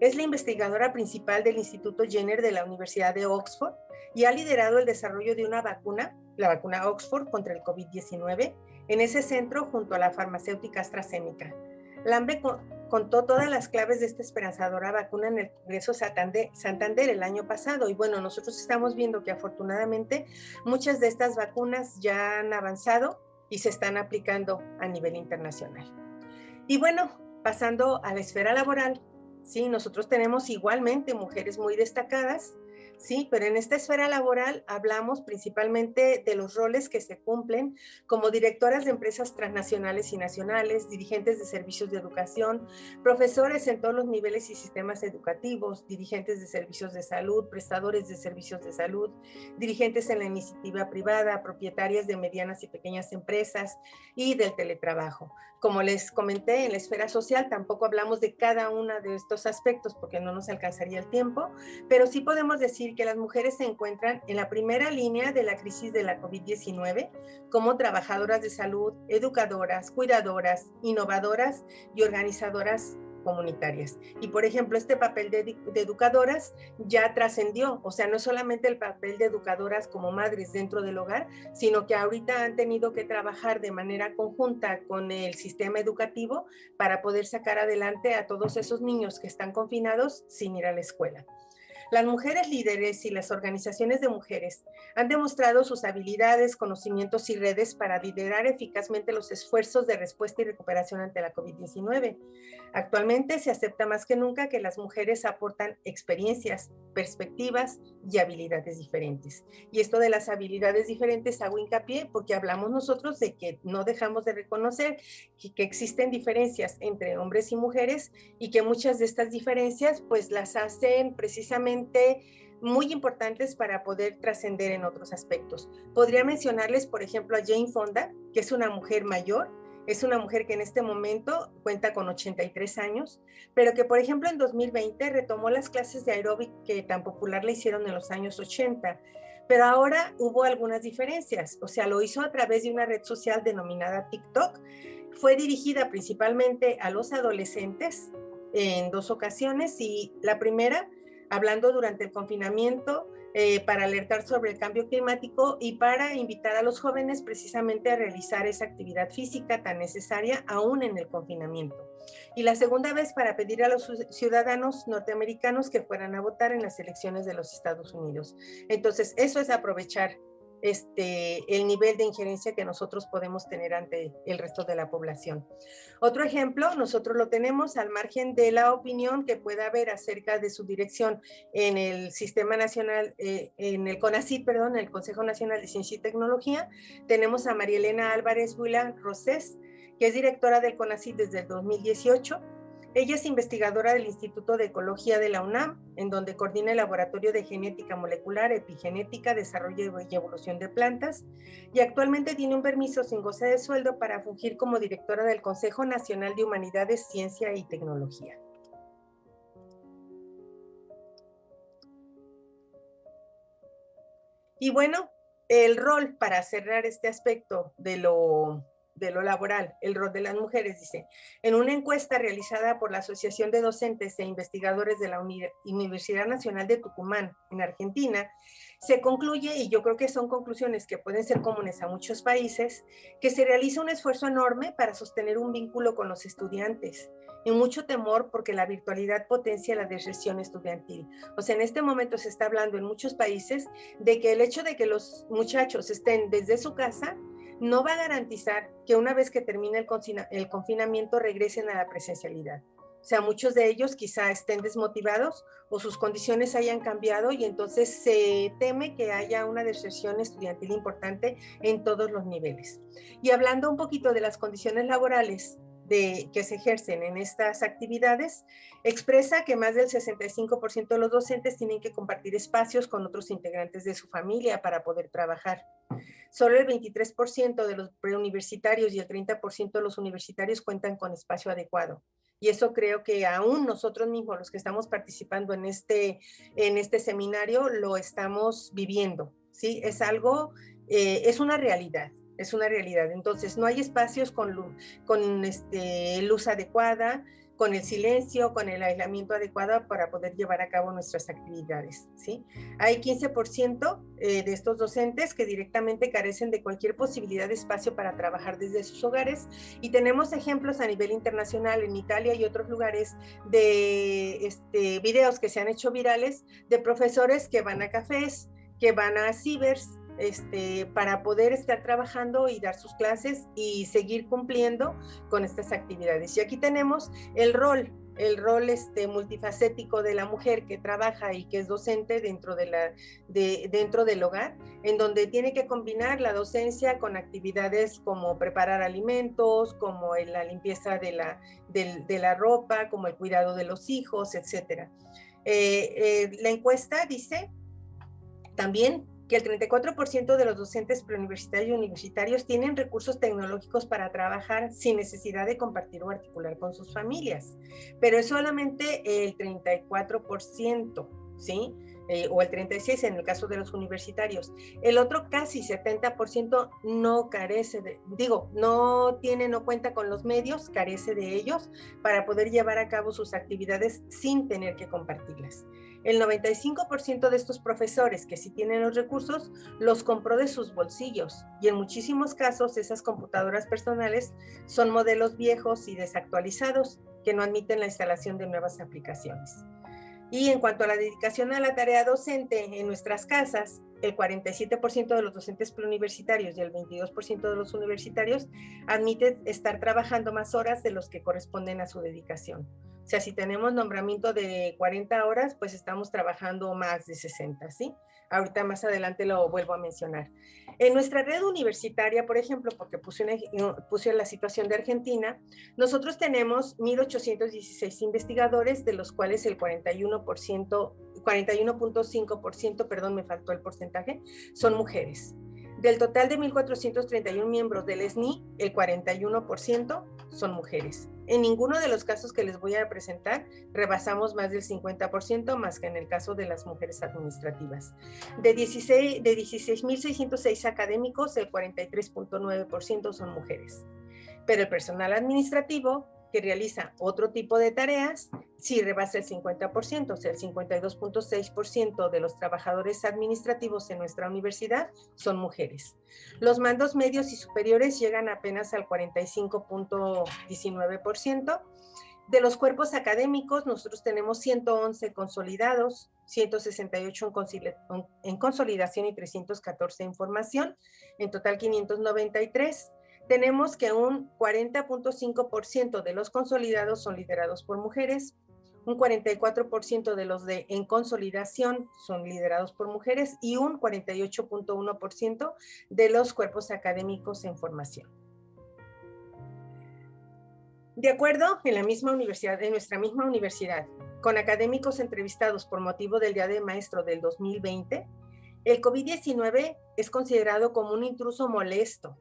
es la investigadora principal del Instituto Jenner de la Universidad de Oxford y ha liderado el desarrollo de una vacuna, la vacuna Oxford contra el COVID-19, en ese centro junto a la farmacéutica AstraZeneca. Lambe contó todas las claves de esta esperanzadora vacuna en el Congreso Santander el año pasado, y bueno, nosotros estamos viendo que afortunadamente muchas de estas vacunas ya han avanzado y se están aplicando a nivel internacional. Y bueno, pasando a la esfera laboral, sí, nosotros tenemos igualmente mujeres muy destacadas, sí, pero en esta esfera laboral hablamos principalmente de los roles que se cumplen como directoras de empresas transnacionales y nacionales, dirigentes de servicios de educación, profesores en todos los niveles y sistemas educativos, dirigentes de servicios de salud, prestadores de servicios de salud, dirigentes en la iniciativa privada, propietarias de medianas y pequeñas empresas y del teletrabajo. Como les comenté, en la esfera social tampoco hablamos de cada uno de estos aspectos porque no nos alcanzaría el tiempo, pero sí podemos decir que las mujeres se encuentran en la primera línea de la crisis de la COVID-19 como trabajadoras de salud, educadoras, cuidadoras, innovadoras y organizadoras comunitarias. Y por ejemplo, este papel de educadoras ya trascendió, o sea, no solamente el papel de educadoras como madres dentro del hogar, sino que ahorita han tenido que trabajar de manera conjunta con el sistema educativo para poder sacar adelante a todos esos niños que están confinados sin ir a la escuela. Las mujeres líderes y las organizaciones de mujeres han demostrado sus habilidades, conocimientos y redes para liderar eficazmente los esfuerzos de respuesta y recuperación ante la COVID-19. Actualmente se acepta más que nunca que las mujeres aportan experiencias, perspectivas y habilidades diferentes. Y esto de las habilidades diferentes hago hincapié porque hablamos nosotros de que no dejamos de reconocer que existen diferencias entre hombres y mujeres y que muchas de estas diferencias pues las hacen precisamente muy importantes para poder trascender en otros aspectos. Podría mencionarles, por ejemplo, a Jane Fonda, que es una mujer mayor, es una mujer que en este momento cuenta con 83 años, pero que, por ejemplo, en 2020 retomó las clases de aeróbic que tan popular le hicieron en los años 80, pero ahora hubo algunas diferencias, o sea, lo hizo a través de una red social denominada TikTok, fue dirigida principalmente a los adolescentes en 2 ocasiones y la primera hablando durante el confinamiento para alertar sobre el cambio climático y para invitar a los jóvenes precisamente a realizar esa actividad física tan necesaria aún en el confinamiento. Y la segunda vez para pedir a los ciudadanos norteamericanos que fueran a votar en las elecciones de los Estados Unidos. Entonces, eso es aprovechar el nivel de injerencia que nosotros podemos tener ante el resto de la población. Otro ejemplo, nosotros lo tenemos al margen de la opinión que pueda haber acerca de su dirección en el Sistema Nacional, en el CONACYT, perdón, en el Consejo Nacional de Ciencia y Tecnología, tenemos a María Elena Álvarez Huila Rosés, que es directora del CONACYT desde el 2018. Ella es investigadora del Instituto de Ecología de la UNAM, en donde coordina el Laboratorio de Genética Molecular, Epigenética, Desarrollo y Evolución de Plantas, y actualmente tiene un permiso sin goce de sueldo para fungir como directora del Consejo Nacional de Humanidades, Ciencia y Tecnología. Y bueno, el rol para cerrar este aspecto de lo laboral, el rol de las mujeres, dice, en una encuesta realizada por la Asociación de Docentes e Investigadores de la Universidad Nacional de Tucumán, en Argentina, se concluye, y yo creo que son conclusiones que pueden ser comunes a muchos países, que se realiza un esfuerzo enorme para sostener un vínculo con los estudiantes, y mucho temor porque la virtualidad potencia la deserción estudiantil. O sea, en este momento se está hablando en muchos países de que el hecho de que los muchachos estén desde su casa no va a garantizar que una vez que termine el confinamiento regresen a la presencialidad. O sea, muchos de ellos quizá estén desmotivados o sus condiciones hayan cambiado y entonces se teme que haya una deserción estudiantil importante en todos los niveles. Y hablando un poquito de las condiciones laborales que se ejercen en estas actividades, expresa que más del 65% de los docentes tienen que compartir espacios con otros integrantes de su familia para poder trabajar. Solo el 23% de los preuniversitarios y el 30% de los universitarios cuentan con espacio adecuado. Y eso creo que aún nosotros mismos, los que estamos participando en este seminario, lo estamos viviendo, ¿sí? Es algo, es una realidad. Es una realidad. Entonces, no hay espacios con luz adecuada, con el silencio, con el aislamiento adecuado para poder llevar a cabo nuestras actividades, ¿sí? Hay 15% de estos docentes que directamente carecen de cualquier posibilidad de espacio para trabajar desde sus hogares y tenemos ejemplos a nivel internacional en Italia y otros lugares de videos que se han hecho virales de profesores que van a cafés, que van a cibers, para poder estar trabajando y dar sus clases y seguir cumpliendo con estas actividades. Y aquí tenemos el rol multifacético de la mujer que trabaja y que es docente dentro del hogar, en donde tiene que combinar la docencia con actividades como preparar alimentos, como la limpieza de la ropa, como el cuidado de los hijos, etc. La encuesta dice también que el 34% de los docentes preuniversitarios y universitarios tienen recursos tecnológicos para trabajar sin necesidad de compartir o articular con sus familias, pero es solamente el 34%, ¿sí? o el 36% en el caso de los universitarios. El otro casi 70% no carece no cuenta con los medios, carece de ellos para poder llevar a cabo sus actividades sin tener que compartirlas. El 95% de estos profesores que sí tienen los recursos los compró de sus bolsillos, y en muchísimos casos esas computadoras personales son modelos viejos y desactualizados que no admiten la instalación de nuevas aplicaciones. Y en cuanto a la dedicación a la tarea docente en nuestras casas, el 47% de los docentes preuniversitarios y el 22% de los universitarios admiten estar trabajando más horas de los que corresponden a su dedicación. O sea, si tenemos nombramiento de 40 horas, pues estamos trabajando más de 60, ¿sí? Ahorita más adelante lo vuelvo a mencionar. En nuestra red universitaria, por ejemplo, porque puse la situación de Argentina, nosotros tenemos 1,816 investigadores, de los cuales el 41.5%, perdón, me faltó el porcentaje, son mujeres. Del total de 1,431 miembros del SNI, el 41% son mujeres. En ninguno de los casos que les voy a presentar rebasamos más del 50%, más que en el caso de las mujeres administrativas. De 16.606 académicos, el 43.9% son mujeres. Pero el personal administrativo, que realiza otro tipo de tareas, sí rebasa el 50%, o sea, el 52.6% de los trabajadores administrativos en nuestra universidad son mujeres. Los mandos medios y superiores llegan apenas al 45.19%. De los cuerpos académicos, nosotros tenemos 111 consolidados, 168 en consolidación y 314 en formación, en total 593. Tenemos que un 40.5% de los consolidados son liderados por mujeres, un 44% de los en consolidación son liderados por mujeres y un 48.1% de los cuerpos académicos en formación. De acuerdo en nuestra misma universidad, con académicos entrevistados por motivo del Día del Maestro del 2020, el COVID-19 es considerado como un intruso molesto,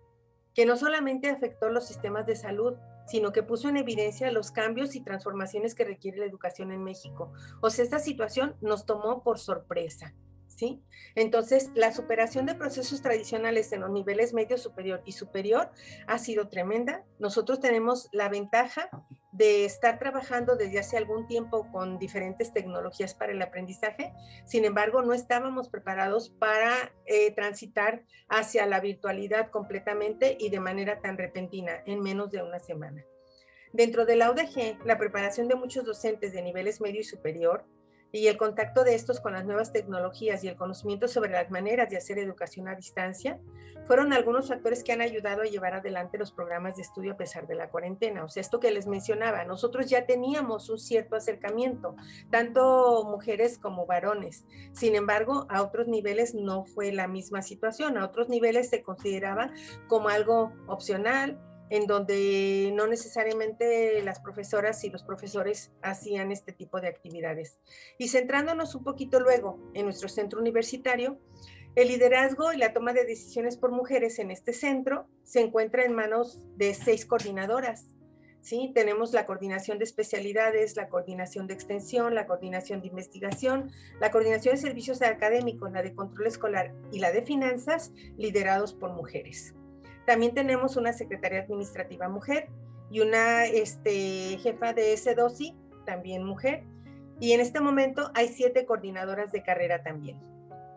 que no solamente afectó los sistemas de salud, sino que puso en evidencia los cambios y transformaciones que requiere la educación en México. O sea, esta situación nos tomó por sorpresa, ¿sí? Entonces, la superación de procesos tradicionales en los niveles medio, superior y superior ha sido tremenda. Nosotros tenemos la ventaja de estar trabajando desde hace algún tiempo con diferentes tecnologías para el aprendizaje. Sin embargo, no estábamos preparados para transitar hacia la virtualidad completamente y de manera tan repentina, en menos de una semana. Dentro de la UDG, la preparación de muchos docentes de niveles medio y superior y el contacto de estos con las nuevas tecnologías y el conocimiento sobre las maneras de hacer educación a distancia fueron algunos factores que han ayudado a llevar adelante los programas de estudio a pesar de la cuarentena. O sea, esto que les mencionaba, nosotros ya teníamos un cierto acercamiento, tanto mujeres como varones. Sin embargo, a otros niveles no fue la misma situación. A otros niveles se consideraba como algo opcional, en donde no necesariamente las profesoras y los profesores hacían este tipo de actividades. Y centrándonos un poquito luego en nuestro centro universitario, el liderazgo y la toma de decisiones por mujeres en este centro se encuentra en manos de 6 coordinadoras. ¿Sí? Tenemos la coordinación de especialidades, la coordinación de extensión, la coordinación de investigación, la coordinación de servicios académicos, la de control escolar y la de finanzas, liderados por mujeres. También tenemos una secretaria administrativa mujer y una jefa de S2I, también mujer. Y en este momento hay 7 coordinadoras de carrera también,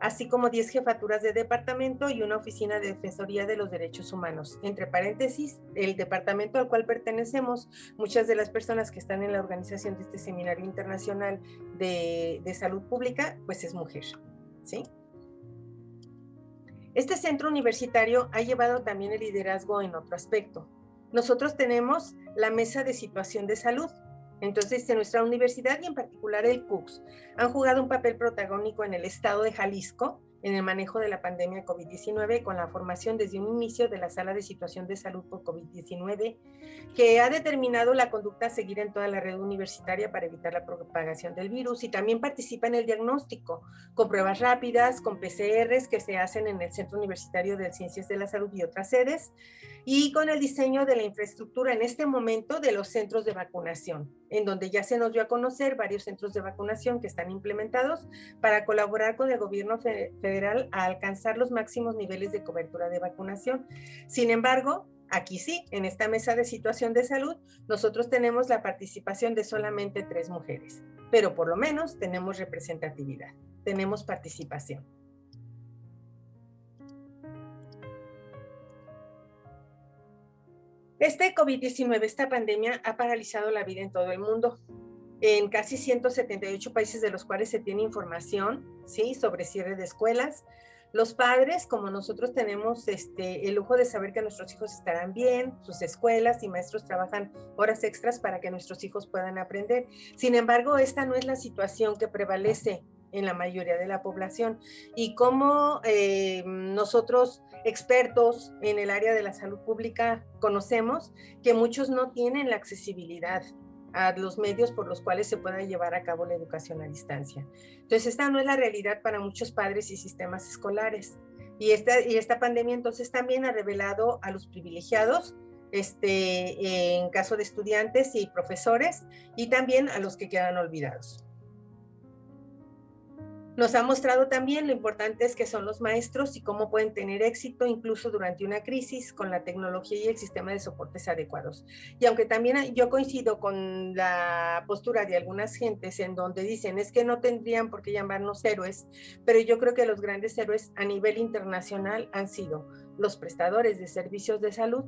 así como 10 jefaturas de departamento y una oficina de defensoría de los derechos humanos. Entre paréntesis, el departamento al cual pertenecemos, muchas de las personas que están en la organización de este seminario internacional de salud pública, pues es mujer, ¿sí? Este centro universitario ha llevado también el liderazgo en otro aspecto. Nosotros tenemos la mesa de situación de salud. Entonces, en nuestra universidad y en particular el CUCS han jugado un papel protagónico en el estado de Jalisco en el manejo de la pandemia COVID-19 con la formación desde un inicio de la sala de situación de salud por COVID-19 que ha determinado la conducta a seguir en toda la red universitaria para evitar la propagación del virus y también participa en el diagnóstico con pruebas rápidas, con PCRs que se hacen en el Centro Universitario de Ciencias de la Salud y otras sedes y con el diseño de la infraestructura en este momento de los centros de vacunación. en donde ya se nos dio a conocer varios centros de vacunación que están implementados para colaborar con el gobierno federal a alcanzar los máximos niveles de cobertura de vacunación. Sin embargo, aquí sí, en esta mesa de situación de salud, nosotros tenemos la participación de solamente 3 mujeres, pero por lo menos tenemos representatividad, tenemos participación. Este COVID-19, esta pandemia, ha paralizado la vida en todo el mundo. En casi 178 países de los cuales se tiene información, ¿sí?, sobre cierre de escuelas. Los padres, como nosotros tenemos el lujo de saber que nuestros hijos estarán bien, sus escuelas y maestros trabajan horas extras para que nuestros hijos puedan aprender. Sin embargo, esta no es la situación que prevalece en la mayoría de la población. Y como nosotros, expertos en el área de la salud pública, conocemos que muchos no tienen la accesibilidad a los medios por los cuales se pueda llevar a cabo la educación a distancia. Entonces, esta no es la realidad para muchos padres y sistemas escolares. Y esta pandemia entonces también ha revelado a los privilegiados, en caso de estudiantes y profesores, y también a los que quedan olvidados. Nos ha mostrado también lo importantes que son los maestros y cómo pueden tener éxito incluso durante una crisis con la tecnología y el sistema de soportes adecuados. Y aunque también yo coincido con la postura de algunas gentes en donde dicen es que no tendrían por qué llamarnos héroes, pero yo creo que los grandes héroes a nivel internacional han sido los prestadores de servicios de salud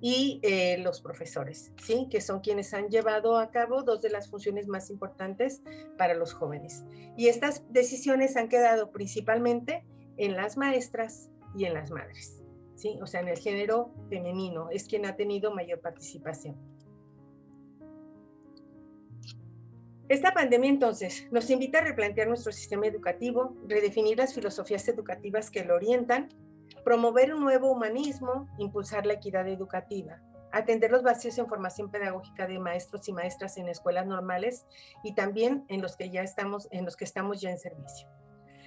y los profesores, ¿sí?, que son quienes han llevado a cabo 2 de las funciones más importantes para los jóvenes. Y estas decisiones han quedado principalmente en las maestras y en las madres, ¿sí? O sea, en el género femenino es quien ha tenido mayor participación. Esta pandemia entonces nos invita a replantear nuestro sistema educativo, redefinir las filosofías educativas que lo orientan, promover un nuevo humanismo, impulsar la equidad educativa, atender los vacíos en formación pedagógica de maestros y maestras en escuelas normales y también en los que estamos ya en servicio.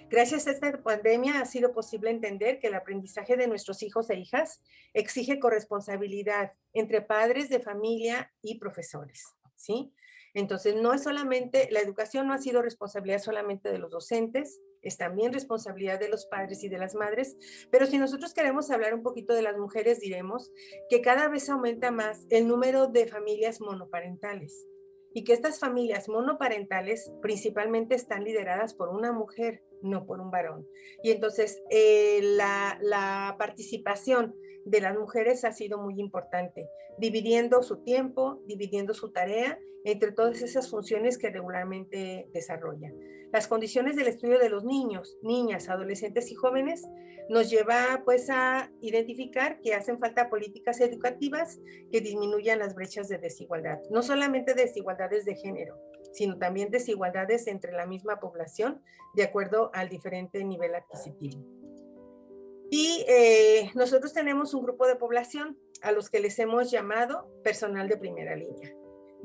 Gracias a esta pandemia ha sido posible entender que el aprendizaje de nuestros hijos e hijas exige corresponsabilidad entre padres de familia y profesores, ¿sí? Entonces, no es solamente, la educación no ha sido responsabilidad solamente de los docentes, es también responsabilidad de los padres y de las madres, pero si nosotros queremos hablar un poquito de las mujeres, diremos que cada vez aumenta más el número de familias monoparentales y que estas familias monoparentales principalmente están lideradas por una mujer, no por un varón. Y entonces la participación de las mujeres ha sido muy importante, dividiendo su tiempo, dividiendo su tarea entre todas esas funciones que regularmente desarrollan. Las condiciones del estudio de los niños, niñas, adolescentes y jóvenes nos lleva pues a identificar que hacen falta políticas educativas que disminuyan las brechas de desigualdad, no solamente desigualdades de género, sino también desigualdades entre la misma población de acuerdo al diferente nivel adquisitivo. Y nosotros tenemos un grupo de población a los que les hemos llamado personal de primera línea.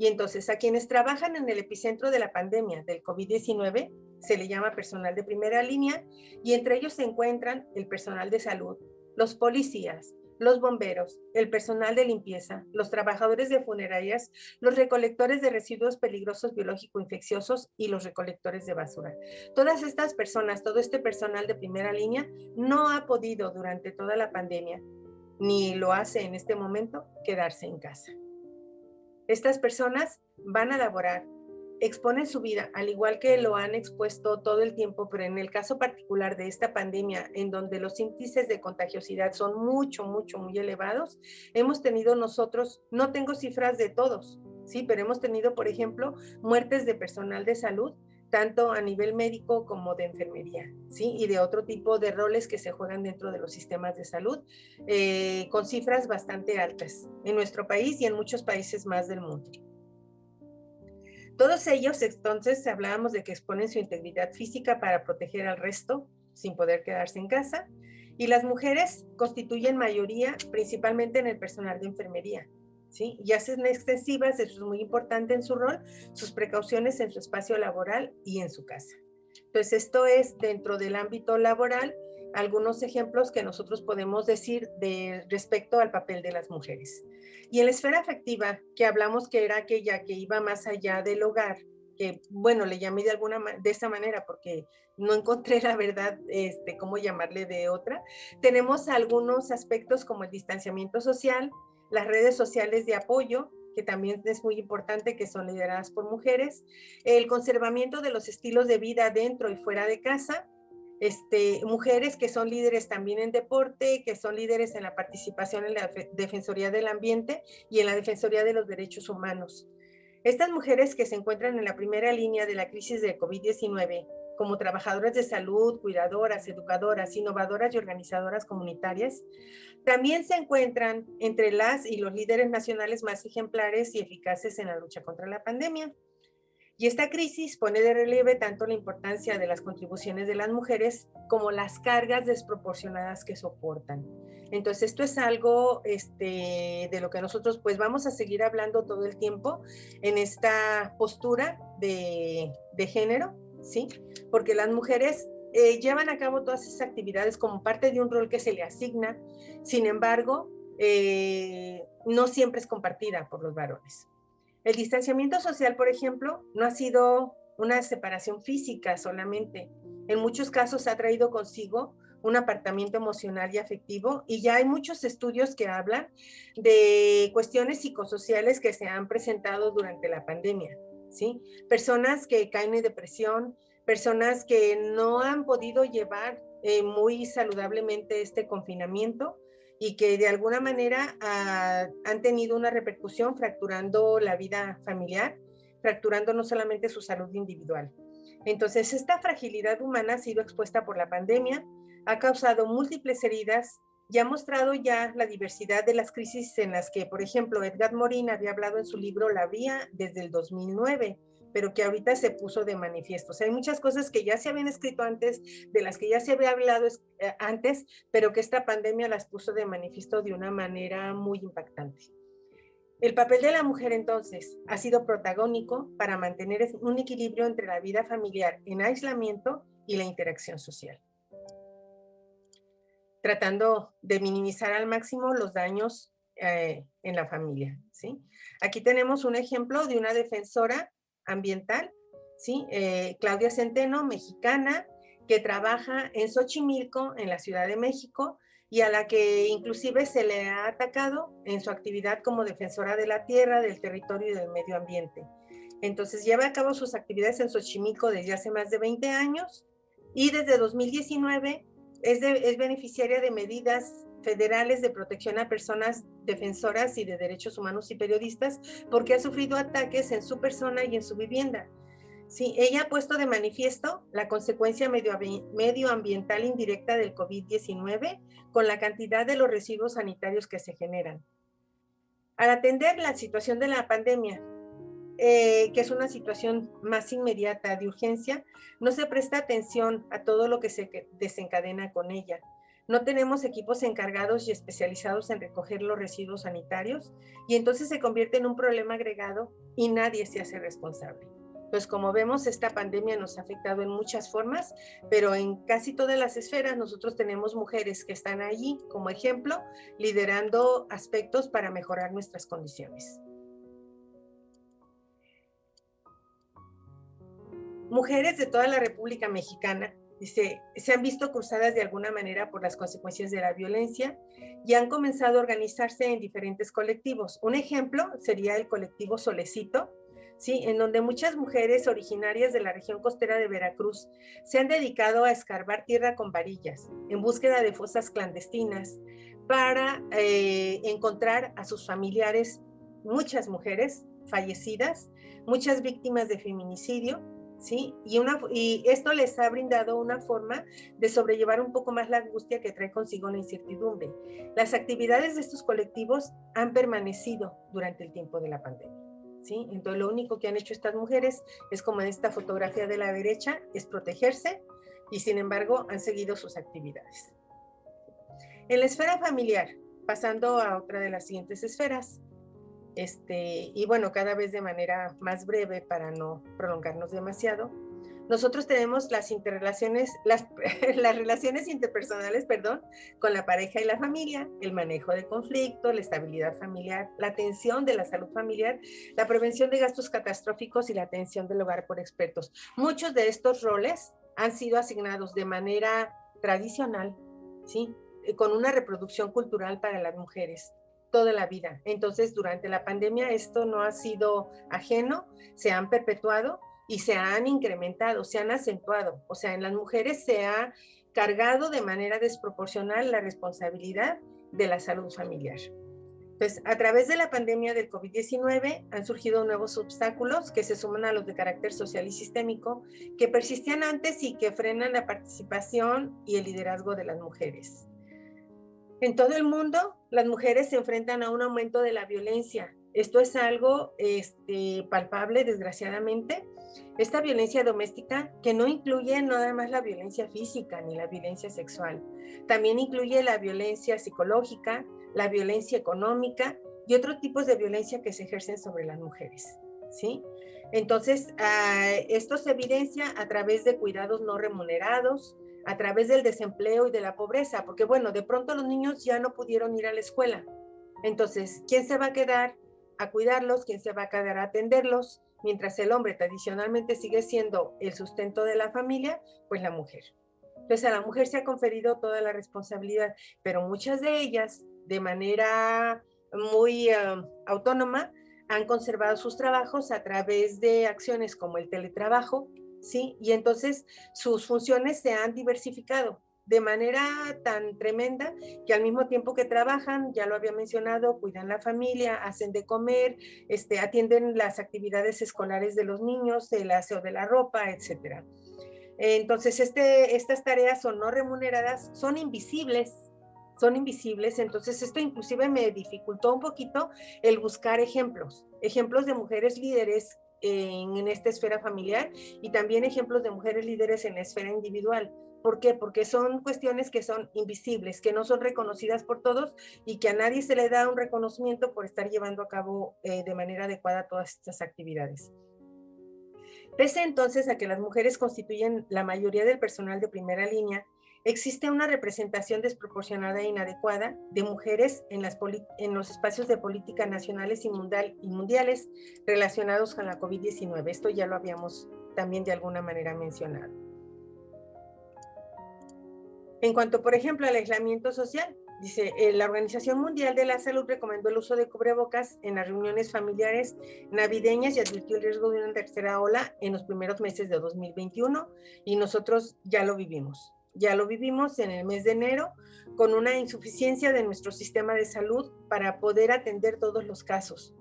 Y entonces a quienes trabajan en el epicentro de la pandemia del COVID-19 se le llama personal de primera línea y entre ellos se encuentran el personal de salud, los policías, los bomberos, el personal de limpieza, los trabajadores de funerarias, los recolectores de residuos peligrosos biológico-infecciosos y los recolectores de basura. Todas estas personas, todo este personal de primera línea no ha podido durante toda la pandemia, ni lo hace en este momento, quedarse en casa. Estas personas van a laborar, exponen su vida, al igual que lo han expuesto todo el tiempo, pero en el caso particular de esta pandemia, en donde los índices de contagiosidad son muy elevados, hemos tenido nosotros, no tengo cifras de todos, sí, pero hemos tenido, por ejemplo, muertes de personal de salud, tanto a nivel médico como de enfermería, ¿sí? Y de otro tipo de roles que se juegan dentro de los sistemas de salud, con cifras bastante altas en nuestro país y en muchos países más del mundo. Todos ellos, entonces, hablábamos de que exponen su integridad física para proteger al resto sin poder quedarse en casa, y las mujeres constituyen mayoría principalmente en el personal de enfermería, ¿sí? Y hacen extensivas, eso es muy importante en su rol, sus precauciones en su espacio laboral y en su casa. Entonces, esto es dentro del ámbito laboral algunos ejemplos que nosotros podemos decir respecto al papel de las mujeres. Y en la esfera afectiva, que hablamos que era aquella que iba más allá del hogar, que bueno, le llamé de esta manera porque no encontré la verdad cómo llamarle de otra. Tenemos algunos aspectos como el distanciamiento social, las redes sociales de apoyo, que también es muy importante, que son lideradas por mujeres, el conservamiento de los estilos de vida dentro y fuera de casa, mujeres que son líderes también en deporte, que son líderes en la participación en la Defensoría del Ambiente y en la Defensoría de los Derechos Humanos. Estas mujeres que se encuentran en la primera línea de la crisis de COVID-19, como trabajadoras de salud, cuidadoras, educadoras, innovadoras y organizadoras comunitarias, también se encuentran entre las y los líderes nacionales más ejemplares y eficaces en la lucha contra la pandemia. Y esta crisis pone de relieve tanto la importancia de las contribuciones de las mujeres como las cargas desproporcionadas que soportan. Entonces, esto es algo de lo que nosotros pues vamos a seguir hablando todo el tiempo en esta postura de género, ¿sí? Porque las mujeres llevan a cabo todas esas actividades como parte de un rol que se le asigna, sin embargo, no siempre es compartida por los varones. El distanciamiento social, por ejemplo, no ha sido una separación física solamente. En muchos casos ha traído consigo un apartamiento emocional y afectivo, y ya hay muchos estudios que hablan de cuestiones psicosociales que se han presentado durante la pandemia, ¿sí? Personas que caen en depresión, personas que no han podido llevar muy saludablemente este confinamiento, y que de alguna manera han tenido una repercusión fracturando la vida familiar, fracturando no solamente su salud individual. Entonces, esta fragilidad humana ha sido expuesta por la pandemia, ha causado múltiples heridas y ha mostrado ya la diversidad de las crisis en las que, por ejemplo, Edgar Morin había hablado en su libro La Vía desde el 2009, pero que ahorita se puso de manifiesto. O sea, hay muchas cosas que ya se habían escrito antes, de las que ya se había hablado antes, pero que esta pandemia las puso de manifiesto de una manera muy impactante. El papel de la mujer, entonces, ha sido protagónico para mantener un equilibrio entre la vida familiar en aislamiento y la interacción social, tratando de minimizar al máximo los daños en la familia, ¿sí? Aquí tenemos un ejemplo de una defensora ambiental, ¿sí? Claudia Centeno, mexicana, que trabaja en Xochimilco, en la Ciudad de México, y a la que inclusive se le ha atacado en su actividad como defensora de la tierra, del territorio y del medio ambiente. Entonces lleva a cabo sus actividades en Xochimilco desde hace más de 20 años, y desde 2019 es beneficiaria de medidas federales de protección a personas defensoras y de derechos humanos y periodistas, porque ha sufrido ataques en su persona y en su vivienda. Sí, ella ha puesto de manifiesto la consecuencia medioambiental indirecta del COVID-19 con la cantidad de los residuos sanitarios que se generan. Al atender la situación de la pandemia, que es una situación más inmediata de urgencia, no se presta atención a todo lo que se desencadena con ella. No tenemos equipos encargados y especializados en recoger los residuos sanitarios, y entonces se convierte en un problema agregado y nadie se hace responsable. Pues como vemos, esta pandemia nos ha afectado en muchas formas, pero en casi todas las esferas nosotros tenemos mujeres que están allí como ejemplo, liderando aspectos para mejorar nuestras condiciones. Mujeres de toda la República Mexicana, dice, se han visto cruzadas de alguna manera por las consecuencias de la violencia y han comenzado a organizarse en diferentes colectivos. Un ejemplo sería el colectivo Solecito, ¿sí? En donde muchas mujeres originarias de la región costera de Veracruz se han dedicado a escarbar tierra con varillas en búsqueda de fosas clandestinas para encontrar a sus familiares, muchas mujeres fallecidas, muchas víctimas de feminicidio, ¿sí? Y esto les ha brindado una forma de sobrellevar un poco más la angustia que trae consigo la incertidumbre. Las actividades de estos colectivos han permanecido durante el tiempo de la pandemia, ¿sí? Entonces lo único que han hecho estas mujeres es, como en esta fotografía de la derecha, es protegerse, y sin embargo han seguido sus actividades. En la esfera familiar, pasando a otra de las siguientes esferas, y bueno, cada vez de manera más breve para no prolongarnos demasiado, Nosotros tenemos las interrelaciones, las relaciones interpersonales, perdón, con la pareja y la familia, el manejo de conflicto, la estabilidad familiar, la atención de la salud familiar, la prevención de gastos catastróficos y la atención del hogar por expertos. Muchos de estos roles han sido asignados de manera tradicional, ¿sí? Con una reproducción cultural para las mujeres toda la vida. Entonces, durante la pandemia esto no ha sido ajeno, se han perpetuado y se han incrementado, se han acentuado. O sea, en las mujeres se ha cargado de manera desproporcional la responsabilidad de la salud familiar. Entonces, a través de la pandemia del COVID-19 han surgido nuevos obstáculos que se suman a los de carácter social y sistémico, que persistían antes y que frenan la participación y el liderazgo de las mujeres. En todo el mundo, las mujeres se enfrentan a un aumento de la violencia. Esto es algo palpable, desgraciadamente. Esta violencia doméstica, que no incluye nada más la violencia física ni la violencia sexual, también incluye la violencia psicológica, la violencia económica y otros tipos de violencia que se ejercen sobre las mujeres, ¿sí? Entonces, esto se evidencia a través de cuidados no remunerados, a través del desempleo y de la pobreza, porque bueno, de pronto los niños ya no pudieron ir a la escuela. Entonces, ¿quién se va a quedar a cuidarlos? ¿Quién se va a quedar a atenderlos? Mientras el hombre tradicionalmente sigue siendo el sustento de la familia, pues la mujer. Entonces a la mujer se ha conferido toda la responsabilidad, pero muchas de ellas, de manera muy autónoma, han conservado sus trabajos a través de acciones como el teletrabajo, ¿sí? Y entonces sus funciones se han diversificado de manera tan tremenda que al mismo tiempo que trabajan, ya lo había mencionado, cuidan la familia, hacen de comer, atienden las actividades escolares de los niños, el aseo de la ropa, etcétera. Entonces, estas tareas son no remuneradas, son invisibles, entonces esto inclusive me dificultó un poquito el buscar ejemplos de mujeres líderes en esta esfera familiar y también ejemplos de mujeres líderes en la esfera individual. ¿Por qué? Porque son cuestiones que son invisibles, que no son reconocidas por todos y que a nadie se le da un reconocimiento por estar llevando a cabo de manera adecuada todas estas actividades. Pese entonces a que las mujeres constituyen la mayoría del personal de primera línea, existe una representación desproporcionada e inadecuada de mujeres en los espacios de política nacionales y mundiales relacionados con la COVID-19. Esto ya lo habíamos también de alguna manera mencionado. En cuanto, por ejemplo, al aislamiento social, dice, la Organización Mundial de la Salud recomendó el uso de cubrebocas en las reuniones familiares navideñas y advirtió el riesgo de una tercera ola en los primeros meses de 2021 y nosotros ya lo vivimos. Ya lo vivimos en el mes de enero con una insuficiencia de nuestro sistema de salud para poder atender todos los casos.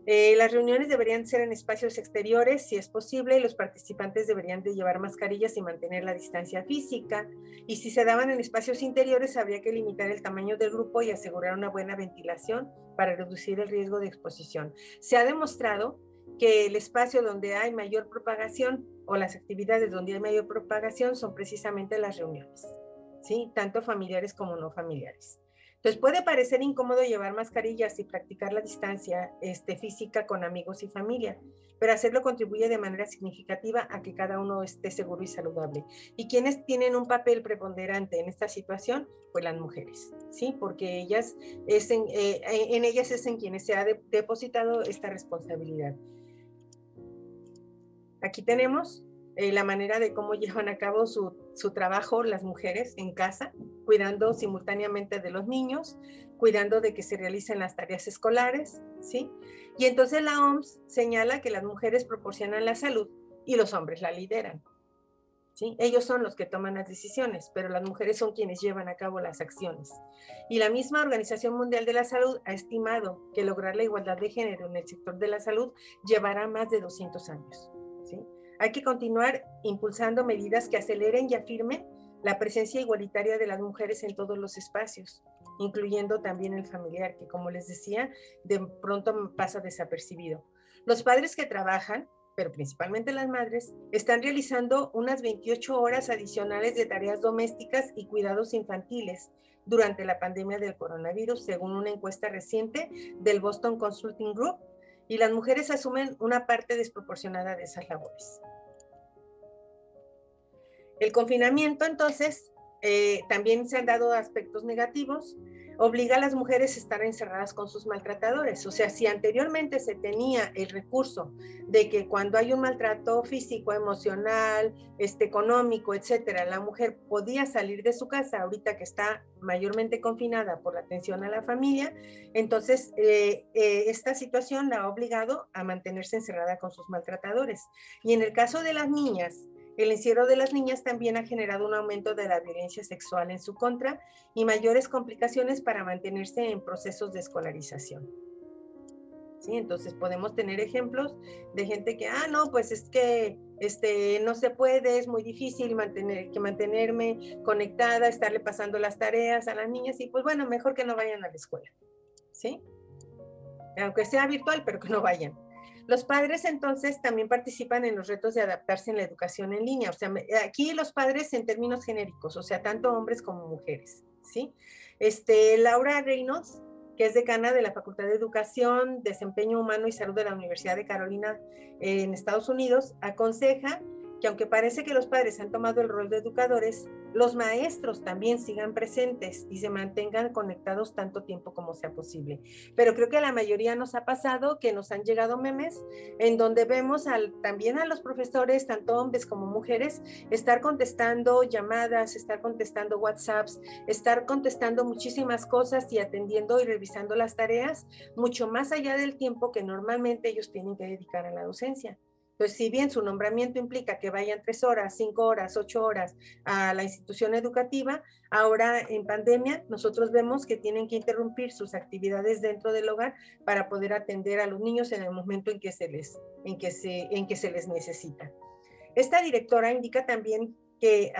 Las reuniones deberían ser en espacios exteriores, si es posible, y los participantes deberían de llevar mascarillas y mantener la distancia física. Y si se daban en espacios interiores, habría que limitar el tamaño del grupo y asegurar una buena ventilación para reducir el riesgo de exposición. Se ha demostrado que el espacio donde hay mayor propagación o las actividades donde hay mayor propagación son precisamente las reuniones, ¿sí? Tanto familiares como no familiares. Entonces puede parecer incómodo llevar mascarillas y practicar la distancia física con amigos y familia, pero hacerlo contribuye de manera significativa a que cada uno esté seguro y saludable. ¿Y quiénes tienen un papel preponderante en esta situación? Pues las mujeres, ¿sí? Porque ellas en ellas es en quienes se ha depositado esta responsabilidad. Aquí tenemos la manera de cómo llevan a cabo su trabajo las mujeres en casa, cuidando simultáneamente de los niños, cuidando de que se realicen las tareas escolares, ¿sí? Y entonces la OMS señala que las mujeres proporcionan la salud y los hombres la lideran, ¿sí? Ellos son los que toman las decisiones, pero las mujeres son quienes llevan a cabo las acciones. Y la misma Organización Mundial de la Salud ha estimado que lograr la igualdad de género en el sector de la salud llevará más de 200 años, ¿sí? Hay que continuar impulsando medidas que aceleren y afirmen la presencia igualitaria de las mujeres en todos los espacios, incluyendo también el familiar, que como les decía, de pronto pasa desapercibido. Los padres que trabajan, pero principalmente las madres, están realizando unas 28 horas adicionales de tareas domésticas y cuidados infantiles durante la pandemia del coronavirus, según una encuesta reciente del Boston Consulting Group, y las mujeres asumen una parte desproporcionada de esas labores. El confinamiento, entonces, también se han dado aspectos negativos, obliga a las mujeres a estar encerradas con sus maltratadores. O sea, si anteriormente se tenía el recurso de que cuando hay un maltrato físico, emocional, económico, etcétera, la mujer podía salir de su casa, ahorita que está mayormente confinada por la atención a la familia, entonces esta situación la ha obligado a mantenerse encerrada con sus maltratadores. Y en el caso de las niñas, el encierro de las niñas también ha generado un aumento de la violencia sexual en su contra y mayores complicaciones para mantenerse en procesos de escolarización. ¿Sí? Entonces podemos tener ejemplos de gente que, no, pues es que no se puede, es muy difícil mantenerme conectada, estarle pasando las tareas a las niñas y pues bueno, mejor que no vayan a la escuela, ¿sí? Aunque sea virtual, pero que no vayan. Los padres entonces también participan en los retos de adaptarse en la educación en línea. O sea, aquí los padres en términos genéricos, o sea, tanto hombres como mujeres, ¿sí? Laura Reynolds, que es decana de la Facultad de Educación, Desempeño Humano y Salud de la Universidad de Carolina en Estados Unidos, aconseja que aunque parece que los padres han tomado el rol de educadores, los maestros también sigan presentes y se mantengan conectados tanto tiempo como sea posible. Pero creo que a la mayoría nos ha pasado que nos han llegado memes en donde vemos también a los profesores, tanto hombres como mujeres, estar contestando llamadas, estar contestando WhatsApps, estar contestando muchísimas cosas y atendiendo y revisando las tareas, mucho más allá del tiempo que normalmente ellos tienen que dedicar a la docencia. Entonces, si bien su nombramiento implica que vayan 3 horas, 5 horas, 8 horas a la institución educativa, ahora en pandemia nosotros vemos que tienen que interrumpir sus actividades dentro del hogar para poder atender a los niños en el momento en que se les necesita. Esta directora indica también que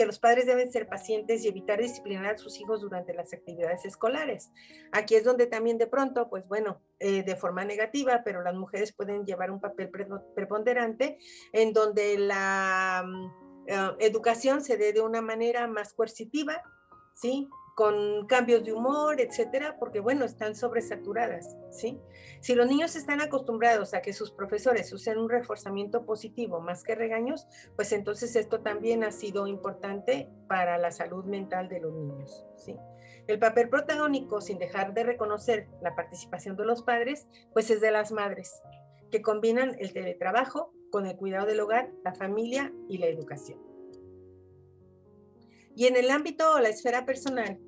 los padres deben ser pacientes y evitar disciplinar a sus hijos durante las actividades escolares. Aquí es donde también de pronto, pues bueno, de forma negativa, pero las mujeres pueden llevar un papel preponderante en donde la educación se dé de una manera más coercitiva, ¿sí? Con cambios de humor, etcétera, porque bueno, están sobresaturadas, ¿sí? Si los niños están acostumbrados a que sus profesores usen un reforzamiento positivo más que regaños, pues entonces esto también ha sido importante para la salud mental de los niños, ¿sí? El papel protagónico, sin dejar de reconocer la participación de los padres, pues es de las madres, que combinan el teletrabajo con el cuidado del hogar, la familia y la educación. Y en el ámbito o la esfera personal,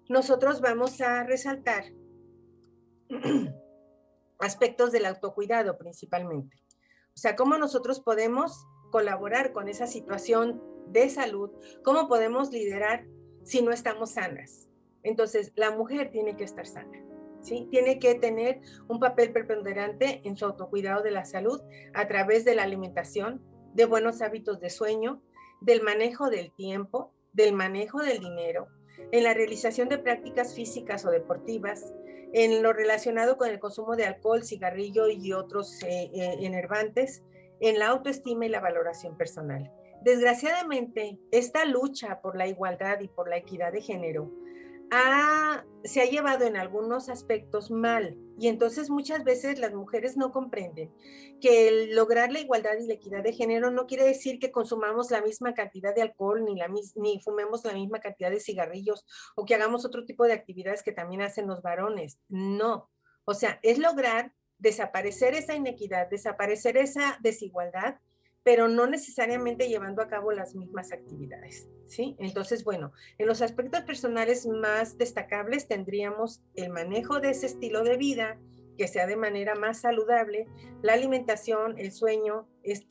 nosotros vamos a resaltar aspectos del autocuidado principalmente. O sea, cómo nosotros podemos colaborar con esa situación de salud, cómo podemos liderar si no estamos sanas. Entonces, la mujer tiene que estar sana, ¿sí? Tiene que tener un papel preponderante en su autocuidado de la salud a través de la alimentación, de buenos hábitos de sueño, del manejo del tiempo, del manejo del dinero, en la realización de prácticas físicas o deportivas, en lo relacionado con el consumo de alcohol, cigarrillo y otros enervantes, en la autoestima y la valoración personal. Desgraciadamente, esta lucha por la igualdad y por la equidad de género se ha llevado en algunos aspectos mal, y entonces muchas veces las mujeres no comprenden que el lograr la igualdad y la equidad de género no quiere decir que consumamos la misma cantidad de alcohol ni fumemos la misma cantidad de cigarrillos o que hagamos otro tipo de actividades que también hacen los varones. No, o sea, es lograr desaparecer esa inequidad, desaparecer esa desigualdad, pero no necesariamente llevando a cabo las mismas actividades, ¿sí? Entonces, bueno, en los aspectos personales más destacables tendríamos el manejo de ese estilo de vida, que sea de manera más saludable, la alimentación, el sueño,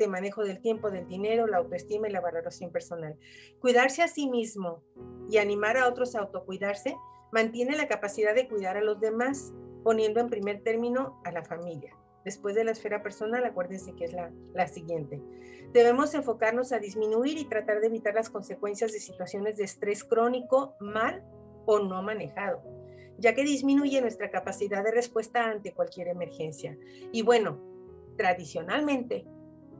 manejo del tiempo, del dinero, la autoestima y la valoración personal. Cuidarse a sí mismo y animar a otros a autocuidarse mantiene la capacidad de cuidar a los demás, poniendo en primer término a la familia. Después de la esfera personal, acuérdense que es la siguiente. Debemos enfocarnos a disminuir y tratar de evitar las consecuencias de situaciones de estrés crónico mal o no manejado, ya que disminuye nuestra capacidad de respuesta ante cualquier emergencia. Y bueno, tradicionalmente,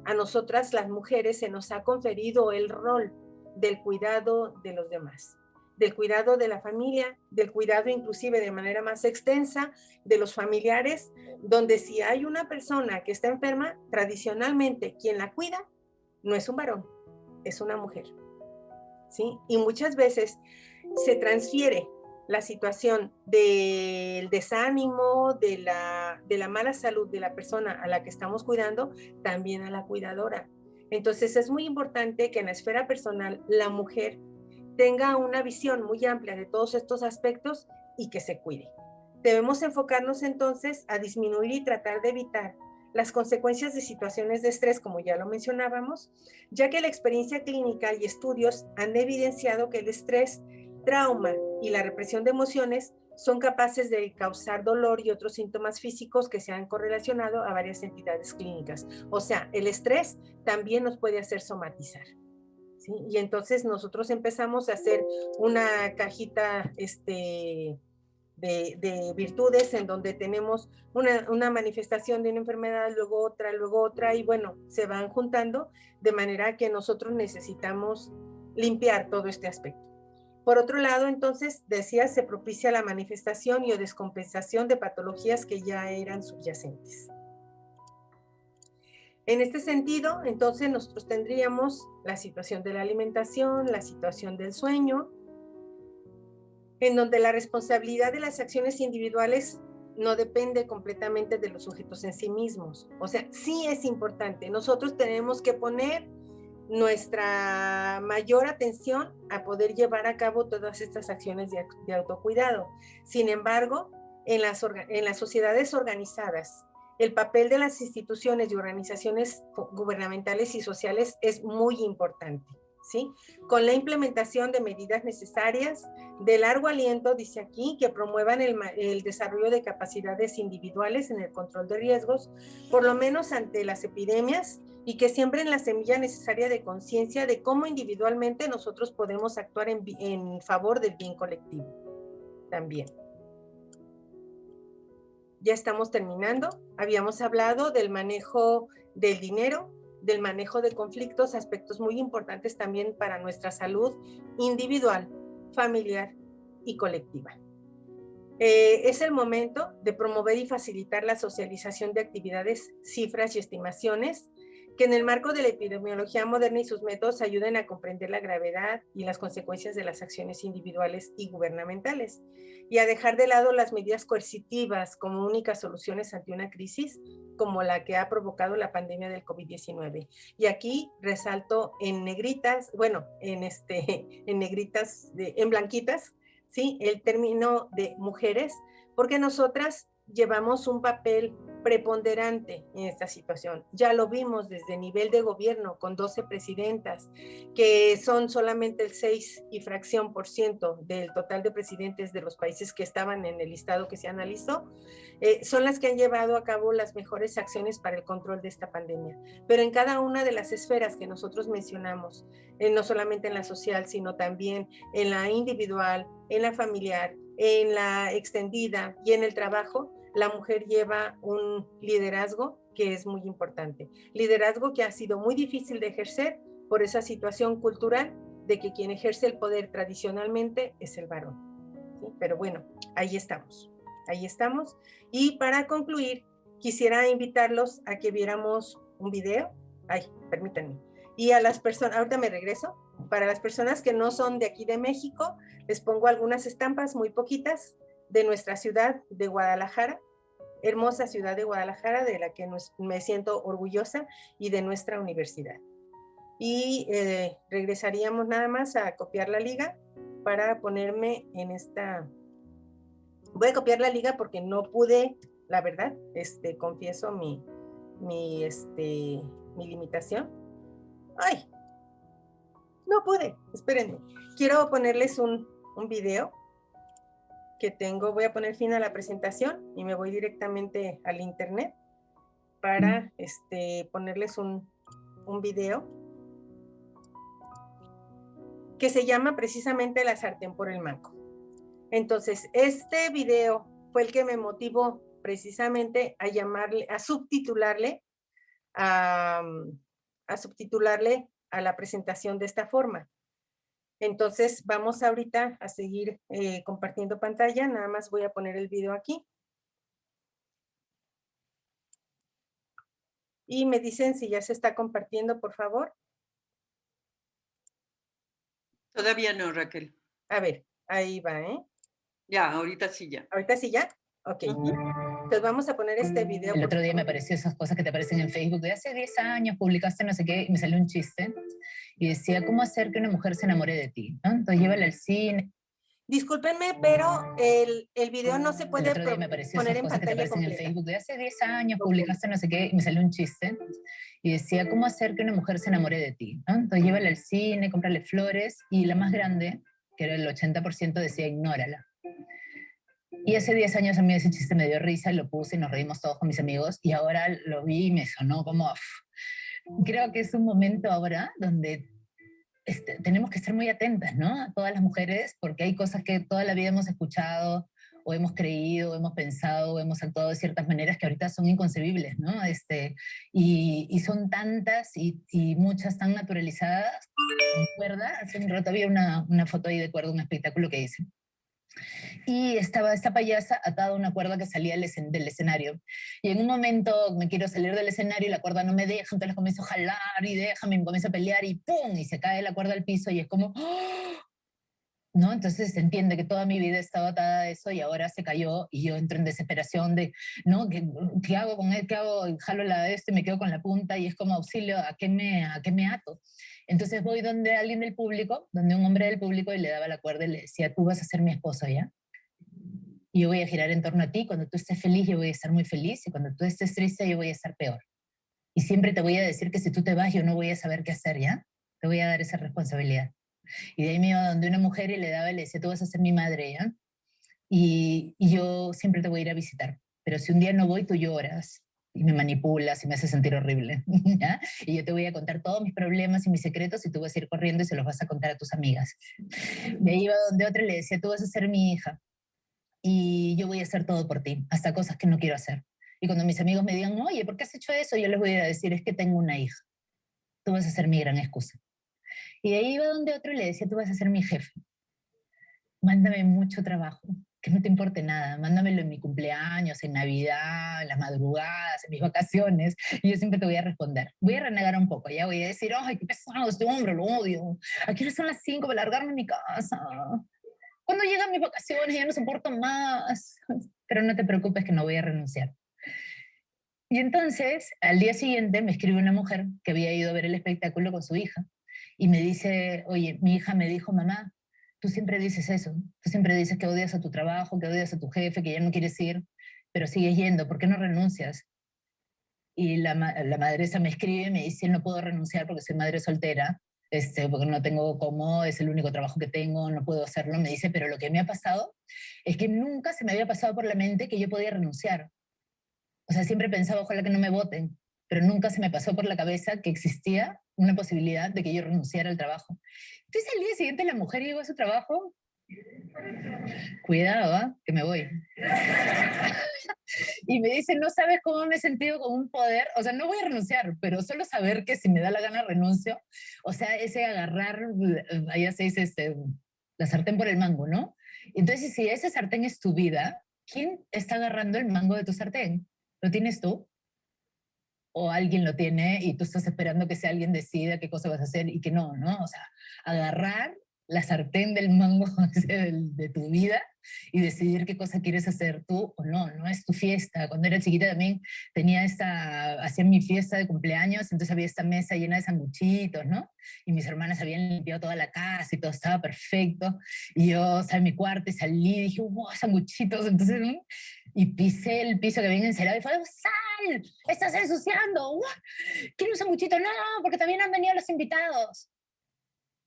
a nosotras las mujeres se nos ha conferido el rol del cuidado de los demás, del cuidado de la familia, del cuidado inclusive de manera más extensa de los familiares, donde si hay una persona que está enferma, tradicionalmente quien la cuida no es un varón, es una mujer, ¿sí? Y muchas veces se transfiere la situación del desánimo, de la mala salud de la persona a la que estamos cuidando, también a la cuidadora. Entonces es muy importante que en la esfera personal la mujer tenga una visión muy amplia de todos estos aspectos y que se cuide. Debemos enfocarnos entonces a disminuir y tratar de evitar las consecuencias de situaciones de estrés, como ya lo mencionábamos, ya que la experiencia clínica y estudios han evidenciado que el estrés, trauma y la represión de emociones son capaces de causar dolor y otros síntomas físicos que se han correlacionado a varias entidades clínicas. O sea, el estrés también nos puede hacer somatizar. ¿Sí? Y entonces nosotros empezamos a hacer una cajita de virtudes en donde tenemos una manifestación de una enfermedad, luego otra, y bueno, se van juntando de manera que nosotros necesitamos limpiar todo este aspecto. Por otro lado, entonces, decía, se propicia la manifestación y o descompensación de patologías que ya eran subyacentes. En este sentido, entonces, nosotros tendríamos la situación de la alimentación, la situación del sueño, en donde la responsabilidad de las acciones individuales no depende completamente de los sujetos en sí mismos. O sea, sí es importante. Nosotros tenemos que poner nuestra mayor atención a poder llevar a cabo todas estas acciones de autocuidado. Sin embargo, en las sociedades organizadas, el papel de las instituciones y organizaciones gubernamentales y sociales es muy importante, ¿sí? Con la implementación de medidas necesarias, de largo aliento, dice aquí, que promuevan el desarrollo de capacidades individuales en el control de riesgos, por lo menos ante las epidemias, y que siembren la semilla necesaria de conciencia de cómo individualmente nosotros podemos actuar en favor del bien colectivo también. Ya estamos terminando. Habíamos hablado del manejo del dinero, del manejo de conflictos, aspectos muy importantes también para nuestra salud individual, familiar y colectiva. Es el momento de promover y facilitar la socialización de actividades, cifras y estimaciones que en el marco de la epidemiología moderna y sus métodos ayuden a comprender la gravedad y las consecuencias de las acciones individuales y gubernamentales, y a dejar de lado las medidas coercitivas como únicas soluciones ante una crisis como la que ha provocado la pandemia del COVID-19. Y aquí resalto en negritas, bueno, en negritas, en blanquitas, ¿sí? El término de mujeres, porque nosotras llevamos un papel preponderante en esta situación. Ya lo vimos desde nivel de gobierno con 12 presidentas, que son solamente el 6 y fracción por ciento del total de presidentes de los países que estaban en el listado que se analizó, son las que han llevado a cabo las mejores acciones para el control de esta pandemia. Pero en cada una de las esferas que nosotros mencionamos, no solamente en la social, sino también en la individual, en la familiar, en la extendida y en el trabajo, la mujer lleva un liderazgo que es muy importante. Liderazgo que ha sido muy difícil de ejercer por esa situación cultural de que quien ejerce el poder tradicionalmente es el varón. ¿Sí? Pero bueno, ahí estamos. Ahí estamos. Y para concluir, quisiera invitarlos a que viéramos un video. Ay, permítanme. Y a las personas, ahorita me regreso. Para las personas que no son de aquí de México, les pongo algunas estampas muy poquitas de nuestra ciudad de Guadalajara, hermosa ciudad de Guadalajara, de la que me siento orgullosa, y de nuestra universidad. Y regresaríamos nada más a copiar la liga para ponerme en esta... Voy a copiar la liga porque no pude, la verdad, confieso mi limitación. ¡Ay! No pude, espérenme. Quiero ponerles un video que tengo. Voy a poner fin a la presentación y me voy directamente al internet para ponerles un video que se llama precisamente La sartén por el mango. Entonces, este video fue el que me motivó precisamente a llamarle, a subtitularle a la presentación de esta forma. Entonces, vamos ahorita a seguir compartiendo pantalla. Nada más voy a poner el video aquí. Y me dicen si ya se está compartiendo, por favor. Todavía no, Raquel. A ver, ahí va, ¿eh? Ya, ahorita sí ya. ¿Ahorita sí ya? Ok. Entonces vamos a poner este video. El otro día me apareció esas cosas que te aparecen en Facebook de hace 10 años, publicaste no sé qué, y me salió un chiste y decía, ¿cómo hacer que una mujer se enamore de ti? ¿no? Entonces llévala al cine. Discúlpenme, pero el video no se El puede otro día me apareció poner esas en cosas que te pantalla aparecen en completa. Facebook de hace 10 años, publicaste no sé qué, y me salió un chiste y decía, ¿cómo hacer que una mujer se enamore de ti? ¿no? Entonces llévala al cine, cómprale flores, y la más grande, que era el 80%, decía, ignórala. Y hace 10 años a mí ese chiste me dio risa y lo puse y nos reímos todos con mis amigos, y ahora lo vi y me sonó como... Creo que es un momento ahora donde tenemos que estar muy atentas, ¿no? A todas las mujeres, porque hay cosas que toda la vida hemos escuchado, o hemos creído, o hemos pensado, o hemos actuado de ciertas maneras que ahorita son inconcebibles, ¿no? Y son tantas y muchas tan naturalizadas. ¿Recuerda? Hace un rato había una foto ahí de acuerdo a un espectáculo que hice. Y estaba esta payasa atada a una cuerda que salía del escenario. Y en un momento me quiero salir del escenario y la cuerda no me deja, entonces comienzo a jalar y déjame, me comienzo a pelear y ¡pum! Y se cae la cuerda al piso y es como... ¡oh! ¿No? Entonces se entiende que toda mi vida he estado atada a eso y ahora se cayó y yo entro en desesperación de, ¿no? ¿Qué hago con él? ¿Qué hago? Jalo la de esto y me quedo con la punta y es como auxilio, a qué me ato? Entonces voy donde alguien del público, donde un hombre del público y le daba la cuerda y le decía, tú vas a ser mi esposo, ¿ya? Y yo voy a girar en torno a ti, cuando tú estés feliz yo voy a estar muy feliz y cuando tú estés triste yo voy a estar peor. Y siempre te voy a decir que si tú te vas yo no voy a saber qué hacer, ¿ya? Te voy a dar esa responsabilidad. Y de ahí me iba donde una mujer y le daba y le decía, tú vas a ser mi madre, ¿ya? Y yo siempre te voy a ir a visitar. Pero si un día no voy, tú lloras y me manipulas y me haces sentir horrible, ¿ya? Y yo te voy a contar todos mis problemas y mis secretos y tú vas a ir corriendo y se los vas a contar a tus amigas. De ahí iba donde otra y le decía, tú vas a ser mi hija y yo voy a hacer todo por ti, hasta cosas que no quiero hacer. Y cuando mis amigos me digan, oye, ¿por qué has hecho eso? Yo les voy a decir, es que tengo una hija. Tú vas a ser mi gran excusa. Y de ahí iba donde otro y le decía, tú vas a ser mi jefe. Mándame mucho trabajo, que no te importe nada. Mándamelo en mi cumpleaños, en Navidad, en las madrugadas, en mis vacaciones. Y yo siempre te voy a responder. Voy a renegar un poco, ya voy a decir, ay, qué pesado este hombre, lo odio. Aquí son las 5 para largarme a mi casa. Cuando llegan mis vacaciones ya no soporto más. Pero no te preocupes que no voy a renunciar. Y entonces, al día siguiente, me escribe una mujer que había ido a ver el espectáculo con su hija y me dice, oye, mi hija me dijo, mamá, tú siempre dices eso, tú siempre dices que odias a tu trabajo, que odias a tu jefe, que ya no quieres ir, pero sigues yendo, ¿por qué no renuncias? Y la madre esa me escribe y me dice, no puedo renunciar porque soy madre soltera, porque no tengo cómo, es el único trabajo que tengo, no puedo hacerlo. Me dice, pero lo que me ha pasado es que nunca se me había pasado por la mente que yo podía renunciar. O sea, siempre pensaba, ojalá que no me voten, pero nunca se me pasó por la cabeza que existía una posibilidad de que yo renunciara al trabajo. Entonces al día siguiente la mujer llegó a su trabajo, cuidado, ¿eh? Que me voy. Y me dice, no sabes cómo me he sentido con un poder, o sea, no voy a renunciar, pero solo saber que si me da la gana renuncio, o sea, ese agarrar, allá se dice, la sartén por el mango, ¿no? Entonces, si ese sartén es tu vida, ¿quién está agarrando el mango de tu sartén? ¿Lo tienes tú? ¿O alguien lo tiene y tú estás esperando que sea alguien decida qué cosa vas a hacer y que no, ¿no? O sea, agarrar la sartén del mango de tu vida y decidir qué cosa quieres hacer tú o no, no es tu fiesta. Cuando era chiquita también hacía mi fiesta de cumpleaños, entonces había esta mesa llena de sanguchitos, ¿no? Y mis hermanas habían limpiado toda la casa y todo estaba perfecto. Y yo salí a mi cuarto y salí y dije, wow, sanguchitos. Entonces, y pisé el piso que había encerado y fue, ¡sal! ¡Estás ensuciando! ¿Quiero un sanguchito? No, porque también han venido los invitados.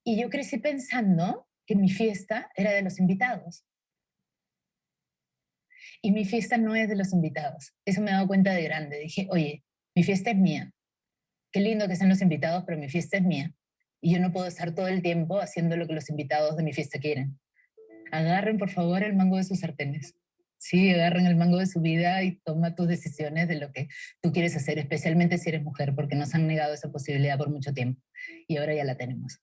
Y yo crecí pensando que mi fiesta era de los invitados. Y mi fiesta no es de los invitados. Eso me he dado cuenta de grande. Dije, oye, mi fiesta es mía. Qué lindo que sean los invitados, pero mi fiesta es mía. Y yo no puedo estar todo el tiempo haciendo lo que los invitados de mi fiesta quieren. Agarren, por favor, el mango de sus sartenes. Sí, agarren el mango de su vida y toma tus decisiones de lo que tú quieres hacer, especialmente si eres mujer, porque nos han negado esa posibilidad por mucho tiempo. Y ahora ya la tenemos.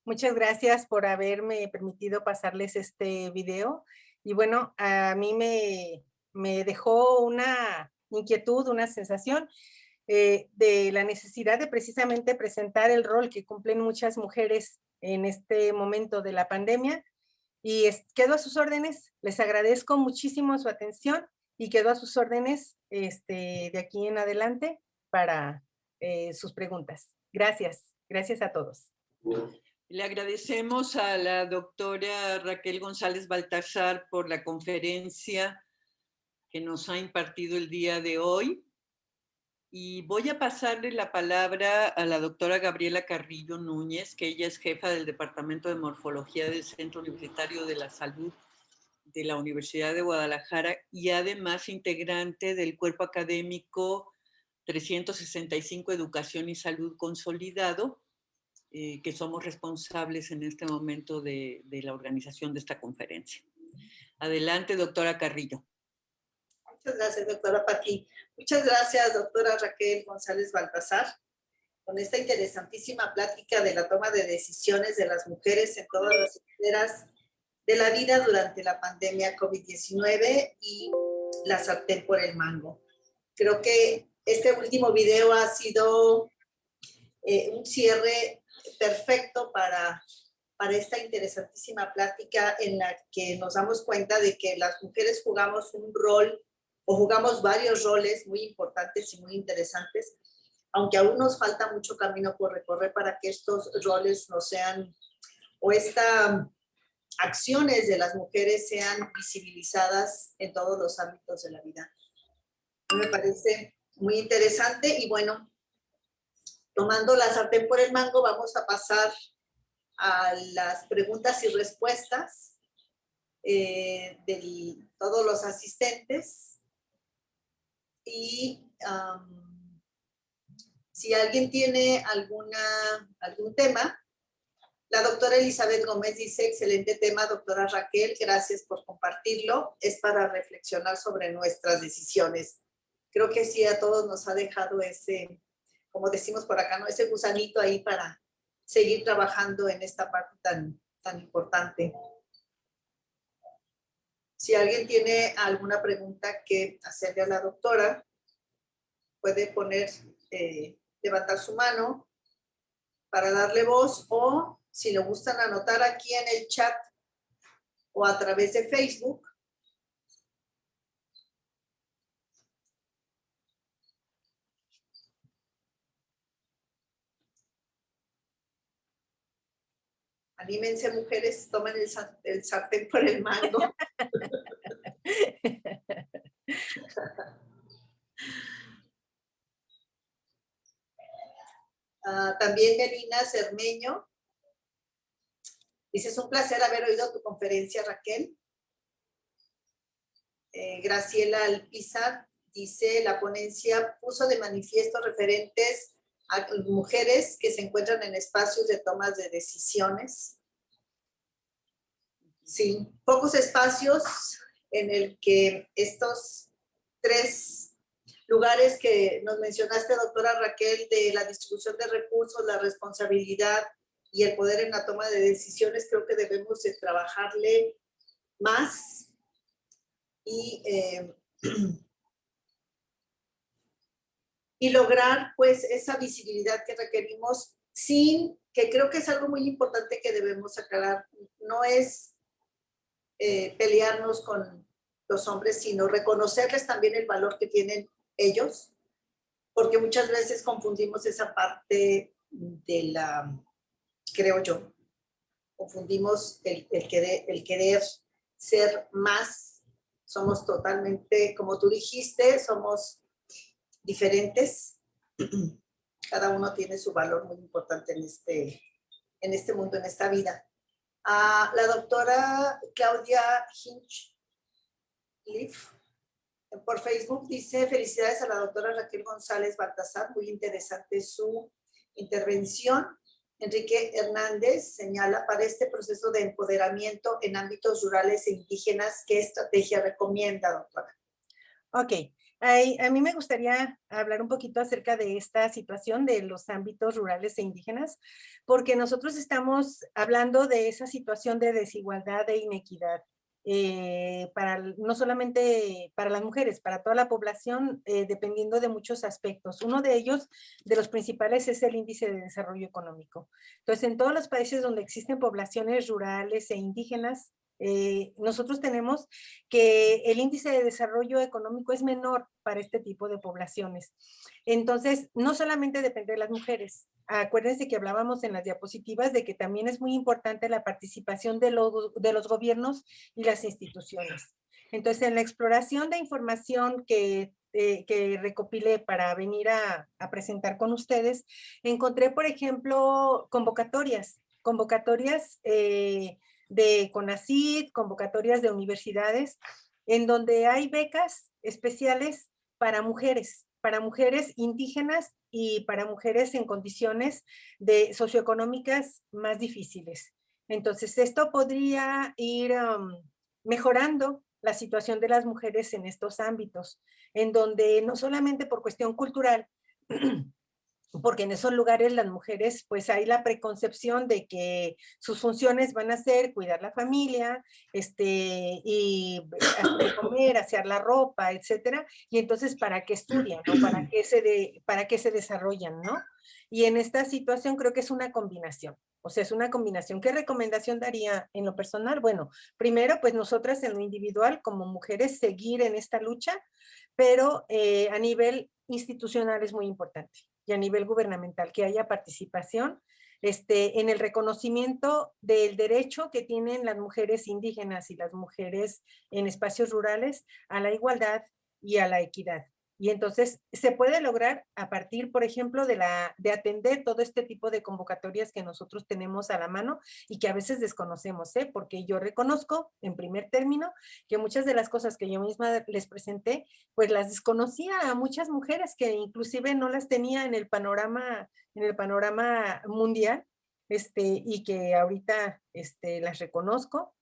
Muchas gracias por haberme permitido pasarles este video. Y bueno, a mí me dejó una inquietud, una sensación de la necesidad de precisamente presentar el rol que cumplen muchas mujeres en este momento de la pandemia. Y quedo a sus órdenes, les agradezco muchísimo su atención y quedo a sus órdenes de aquí en adelante para sus preguntas. Gracias, gracias a todos. Le agradecemos a la doctora Raquel González Baltasar por la conferencia que nos ha impartido el día de hoy. Y voy a pasarle la palabra a la doctora Gabriela Carrillo Núñez, que ella es jefa del Departamento de Morfología del Centro Universitario de la Salud de la Universidad de Guadalajara y además integrante del cuerpo académico 365 Educación y Salud Consolidado, que somos responsables en este momento de la organización de esta conferencia. Adelante, doctora Carrillo. Muchas gracias, doctora Pati. Muchas gracias, doctora Raquel González Baltasar, con esta interesantísima plática de la toma de decisiones de las mujeres en todas las esferas de la vida durante la pandemia COVID-19 y la sartén por el mango. Creo que este último video ha sido un cierre perfecto para esta interesantísima plática en la que nos damos cuenta de que las mujeres jugamos un rol o jugamos varios roles muy importantes y muy interesantes, aunque aún nos falta mucho camino por recorrer para que estos roles no sean, o estas acciones de las mujeres sean visibilizadas en todos los ámbitos de la vida. Me parece muy interesante y bueno, tomando la sartén por el mango, vamos a pasar a las preguntas y respuestas de todos los asistentes. Y si alguien tiene algún tema, la doctora Elizabeth Gómez dice, excelente tema, doctora Raquel, gracias por compartirlo, es para reflexionar sobre nuestras decisiones. Creo que sí, a todos nos ha dejado ese, como decimos por acá, ¿no? Ese gusanito ahí para seguir trabajando en esta parte tan importante. Si alguien tiene alguna pregunta que hacerle a la doctora, puede levantar su mano para darle voz o si le gustan anotar aquí en el chat o a través de Facebook. Anímense, mujeres, tomen el sartén por el mango. También Melina Cermeño dice, es un placer haber oído tu conferencia, Raquel. Graciela Alpizar dice, la ponencia puso de manifiesto referentes a mujeres que se encuentran en espacios de tomas de decisiones. Sí, pocos espacios en el que estos 3 lugares que nos mencionaste, doctora Raquel, de la distribución de recursos, la responsabilidad y el poder en la toma de decisiones, creo que debemos de trabajarle más y lograr pues esa visibilidad que requerimos sin, que creo que es algo muy importante que debemos aclarar, no es pelearnos con los hombres, sino reconocerles también el valor que tienen ellos, porque muchas veces confundimos esa parte de creo yo, confundimos el querer ser más, somos totalmente, como tú dijiste, somos diferentes, cada uno tiene su valor muy importante en este mundo, en esta vida. La doctora Claudia Hinchcliffe por Facebook dice, felicidades a la doctora Raquel González Baltasar, muy interesante su intervención. Enrique Hernández señala, para este proceso de empoderamiento en ámbitos rurales e indígenas, ¿qué estrategia recomienda, doctora? Ok, a mí me gustaría hablar un poquito acerca de esta situación de los ámbitos rurales e indígenas, porque nosotros estamos hablando de esa situación de desigualdad e inequidad no solamente para las mujeres, para toda la población, dependiendo de muchos aspectos. Uno de ellos, de los principales, es el índice de desarrollo económico. Entonces, en todos los países donde existen poblaciones rurales e indígenas, nosotros tenemos que el índice de desarrollo económico es menor para este tipo de poblaciones. Entonces, no solamente depende de las mujeres. Acuérdense que hablábamos en las diapositivas de que también es muy importante la participación de los gobiernos y las instituciones. Entonces, en la exploración de información que recopilé para venir a presentar con ustedes, encontré, por ejemplo, convocatorias de CONACYT, convocatorias de universidades, en donde hay becas especiales para mujeres indígenas y para mujeres en condiciones socioeconómicas más difíciles. Entonces, esto podría ir mejorando la situación de las mujeres en estos ámbitos, en donde no solamente por cuestión cultural, porque en esos lugares las mujeres, pues hay la preconcepción de que sus funciones van a ser cuidar la familia, y hacer comer, hacer la ropa, etcétera, y entonces ¿para qué estudian, no? ¿Para qué se desarrollan, no? Y en esta situación creo que es una combinación. O sea, es una combinación. ¿Qué recomendación daría en lo personal? Bueno, primero, pues nosotras en lo individual, como mujeres, seguir en esta lucha, pero a nivel institucional es muy importante y a nivel gubernamental, que haya participación en el reconocimiento del derecho que tienen las mujeres indígenas y las mujeres en espacios rurales a la igualdad y a la equidad. Y entonces se puede lograr a partir, por ejemplo, de atender todo este tipo de convocatorias que nosotros tenemos a la mano y que a veces desconocemos, porque yo reconozco en primer término que muchas de las cosas que yo misma les presenté, pues las desconocía a muchas mujeres que inclusive no las tenía en el panorama mundial, y que ahorita las reconozco.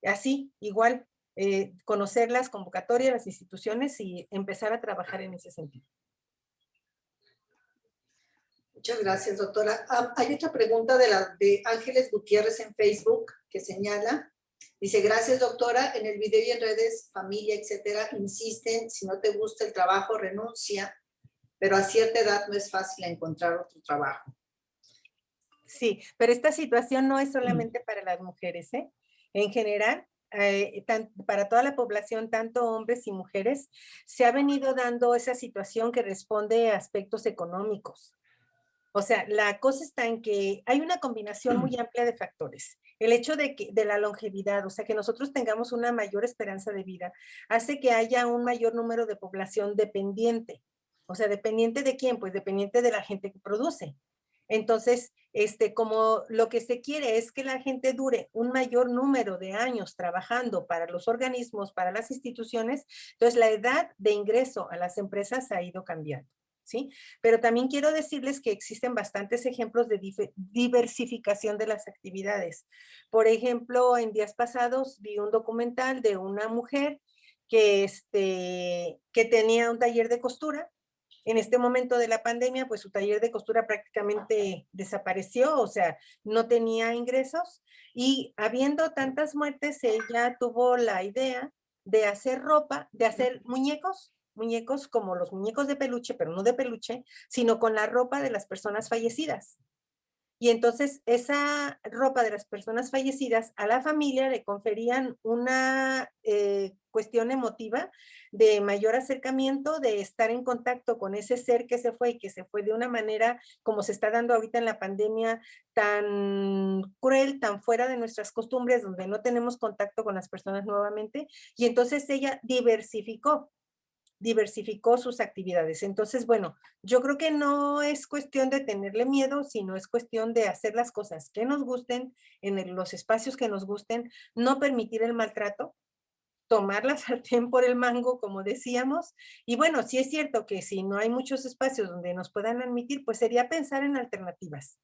Así, igual, conocer las convocatorias, las instituciones y empezar a trabajar en ese sentido. Muchas gracias, doctora. Hay otra pregunta de Ángeles Gutiérrez en Facebook que señala, dice, gracias, doctora, en el video y en redes, familia, etcétera, insisten, si no te gusta el trabajo, renuncia, pero a cierta edad no es fácil encontrar otro trabajo. Sí, pero esta situación no es solamente para las mujeres, ¿eh? En general, para toda la población, tanto hombres y mujeres, se ha venido dando esa situación que responde a aspectos económicos. O sea, la cosa está en que hay una combinación muy amplia de factores. El hecho de la longevidad, o sea, que nosotros tengamos una mayor esperanza de vida, hace que haya un mayor número de población dependiente. O sea, ¿dependiente de quién? Pues dependiente de la gente que produce. Entonces, como lo que se quiere es que la gente dure un mayor número de años trabajando para los organismos, para las instituciones, entonces la edad de ingreso a las empresas ha ido cambiando. ¿Sí? Pero también quiero decirles que existen bastantes ejemplos de diversificación de las actividades. Por ejemplo, en días pasados vi un documental de una mujer que tenía un taller de costura. En este momento de la pandemia, pues su taller de costura prácticamente desapareció, o sea, no tenía ingresos, y habiendo tantas muertes, ella tuvo la idea de hacer ropa, de hacer muñecos como los muñecos de peluche, pero no de peluche, sino con la ropa de las personas fallecidas. Y entonces esa ropa de las personas fallecidas a la familia le conferían una cuestión emotiva de mayor acercamiento, de estar en contacto con ese ser que se fue y que se fue de una manera como se está dando ahorita en la pandemia, tan cruel, tan fuera de nuestras costumbres, donde no tenemos contacto con las personas nuevamente. Y entonces ella diversificó sus actividades. Entonces, bueno, yo creo que no es cuestión de tenerle miedo, sino es cuestión de hacer las cosas que nos gusten, en los espacios que nos gusten, no permitir el maltrato, tomar la sartén por el mango, como decíamos. Y bueno, sí es cierto que si no hay muchos espacios donde nos puedan admitir, pues sería pensar en alternativas,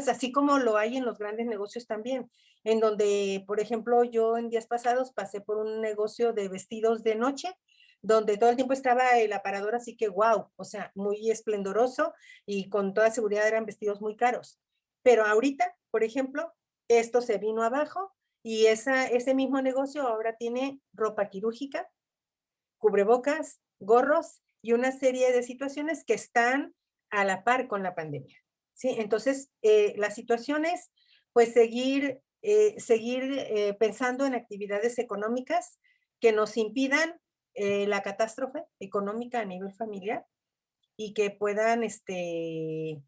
así como lo hay en los grandes negocios también, en donde, por ejemplo, yo en días pasados pasé por un negocio de vestidos de noche, donde todo el tiempo estaba el aparador, así que wow, o sea, muy esplendoroso y con toda seguridad eran vestidos muy caros. Pero ahorita, por ejemplo, esto se vino abajo Y ese mismo negocio ahora tiene ropa quirúrgica, cubrebocas, gorros y una serie de situaciones que están a la par con la pandemia, ¿sí? Entonces, la situación es, pues, seguir pensando en actividades económicas que nos impidan la catástrofe económica a nivel familiar y que puedan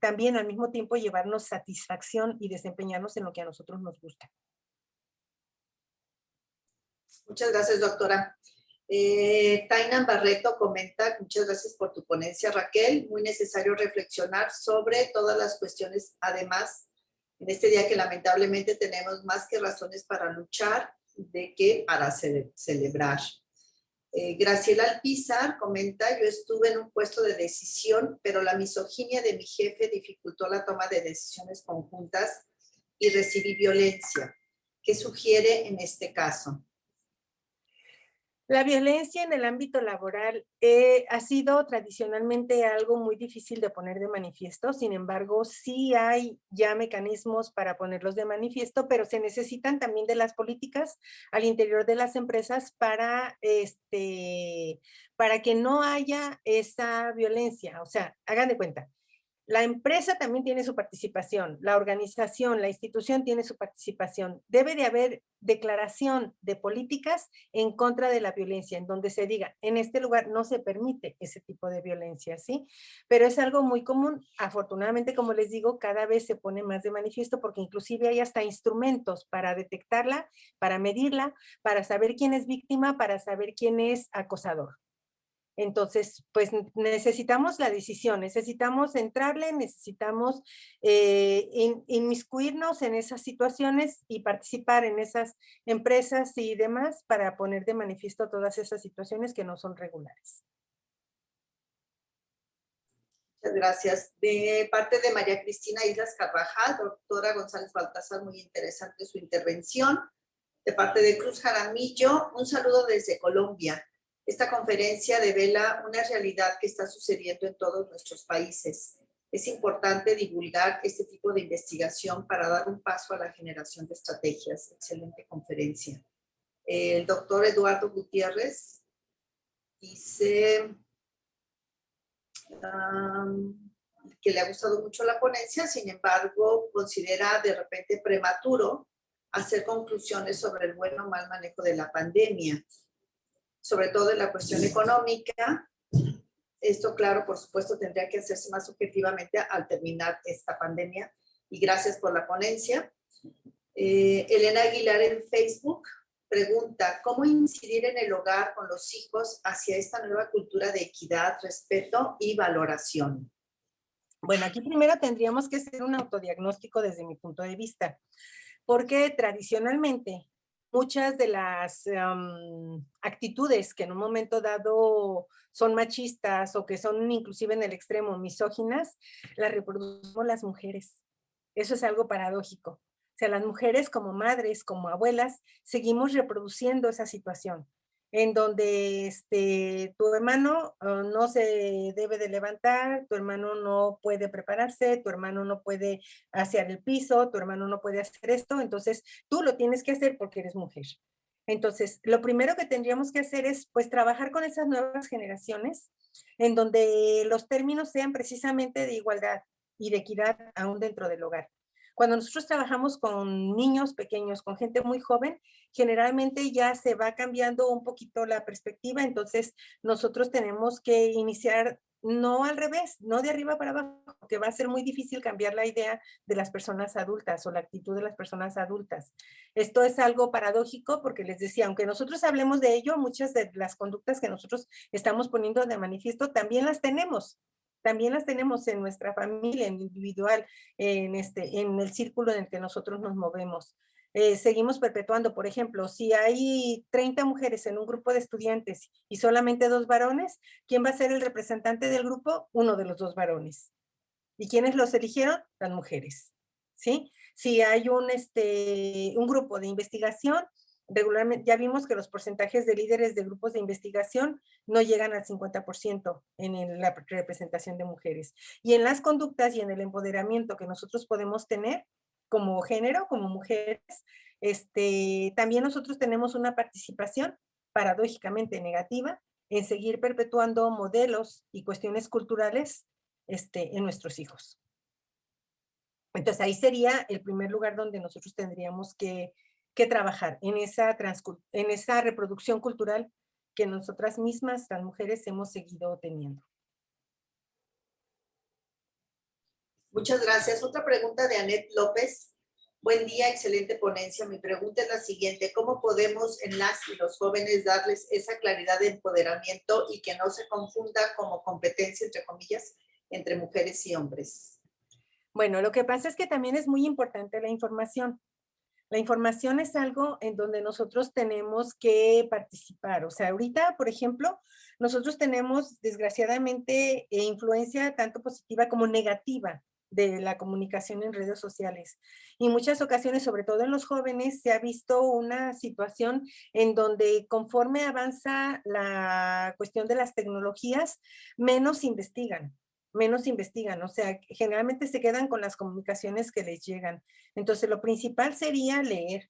también al mismo tiempo llevarnos satisfacción y desempeñarnos en lo que a nosotros nos gusta. Muchas gracias, doctora. Tainan Barreto comenta, muchas gracias por tu ponencia, Raquel. Muy necesario reflexionar sobre todas las cuestiones, además, en este día que lamentablemente tenemos más que razones para luchar de que para celebrar. Graciela Alpizar comenta, yo estuve en un puesto de decisión, pero la misoginia de mi jefe dificultó la toma de decisiones conjuntas y recibí violencia. ¿Qué sugiere en este caso? La violencia en el ámbito laboral ha sido tradicionalmente algo muy difícil de poner de manifiesto, sin embargo, sí hay ya mecanismos para ponerlos de manifiesto, pero se necesitan también de las políticas al interior de las empresas para que no haya esa violencia. O sea, hagan de cuenta. La empresa también tiene su participación, la organización, la institución tiene su participación. Debe de haber declaración de políticas en contra de la violencia, en donde se diga, en este lugar no se permite ese tipo de violencia, ¿sí? Pero es algo muy común. Afortunadamente, como les digo, cada vez se pone más de manifiesto porque inclusive hay hasta instrumentos para detectarla, para medirla, para saber quién es víctima, para saber quién es acosador. Entonces, pues necesitamos la decisión, necesitamos entrarle, necesitamos inmiscuirnos en esas situaciones y participar en esas empresas y demás para poner de manifiesto todas esas situaciones que no son regulares. Muchas gracias. De parte de María Cristina Islas Carvajal, doctora González Baltasar, muy interesante su intervención. De parte de Cruz Jaramillo, un saludo desde Colombia. Esta conferencia devela una realidad que está sucediendo en todos nuestros países. Es importante divulgar este tipo de investigación para dar un paso a la generación de estrategias. Excelente conferencia. El doctor Eduardo Gutiérrez dice que le ha gustado mucho la ponencia, sin embargo, considera de repente prematuro hacer conclusiones sobre el buen o mal manejo de la pandemia, sobre todo en la cuestión económica. Esto, claro, por supuesto, tendría que hacerse más objetivamente al terminar esta pandemia. Y gracias por la ponencia. Elena Aguilar en Facebook pregunta, ¿cómo incidir en el hogar con los hijos hacia esta nueva cultura de equidad, respeto y valoración? Bueno, aquí primero tendríamos que hacer un autodiagnóstico desde mi punto de vista, porque tradicionalmente muchas de las actitudes que en un momento dado son machistas o que son inclusive en el extremo misóginas, las reproducimos las mujeres. Eso es algo paradójico. O sea, las mujeres como madres, como abuelas, seguimos reproduciendo esa situación en donde tu hermano no se debe de levantar, tu hermano no puede prepararse, tu hermano no puede asear el piso, tu hermano no puede hacer esto, entonces tú lo tienes que hacer porque eres mujer. Entonces, lo primero que tendríamos que hacer es, pues, trabajar con esas nuevas generaciones en donde los términos sean precisamente de igualdad y de equidad aún dentro del hogar. Cuando nosotros trabajamos con niños pequeños, con gente muy joven, generalmente ya se va cambiando un poquito la perspectiva, entonces nosotros tenemos que iniciar no al revés, no de arriba para abajo, porque va a ser muy difícil cambiar la idea de las personas adultas o la actitud de las personas adultas. Esto es algo paradójico porque les decía, aunque nosotros hablemos de ello, muchas de las conductas que nosotros estamos poniendo de manifiesto también las tenemos. También las tenemos en nuestra familia, en individual, en el círculo en el que nosotros nos movemos. Seguimos perpetuando, por ejemplo, si hay 30 mujeres en un grupo de estudiantes y solamente 2 varones, ¿quién va a ser el representante del grupo? Uno de los 2 varones. ¿Y quiénes los eligieron? Las mujeres, ¿sí? Si hay un grupo de investigación, regularmente ya vimos que los porcentajes de líderes de grupos de investigación no llegan al 50% en la representación de mujeres. Y en las conductas y en el empoderamiento que nosotros podemos tener, como género, como mujeres, también nosotros tenemos una participación paradójicamente negativa en seguir perpetuando modelos y cuestiones culturales en nuestros hijos. Entonces ahí sería el primer lugar donde nosotros tendríamos que trabajar, en esa reproducción cultural que nosotras mismas, las mujeres, hemos seguido teniendo. Muchas gracias. Otra pregunta de Anet López. Buen día, excelente ponencia. Mi pregunta es la siguiente. ¿Cómo podemos en las y los jóvenes darles esa claridad de empoderamiento y que no se confunda como competencia, entre comillas, entre mujeres y hombres? Bueno, lo que pasa es que también es muy importante la información. La información es algo en donde nosotros tenemos que participar. O sea, ahorita, por ejemplo, nosotros tenemos desgraciadamente influencia tanto positiva como negativa de la comunicación en redes sociales. Y en muchas ocasiones, sobre todo en los jóvenes, se ha visto una situación en donde conforme avanza la cuestión de las tecnologías, menos investigan, o sea, generalmente se quedan con las comunicaciones que les llegan. Entonces, lo principal sería leer,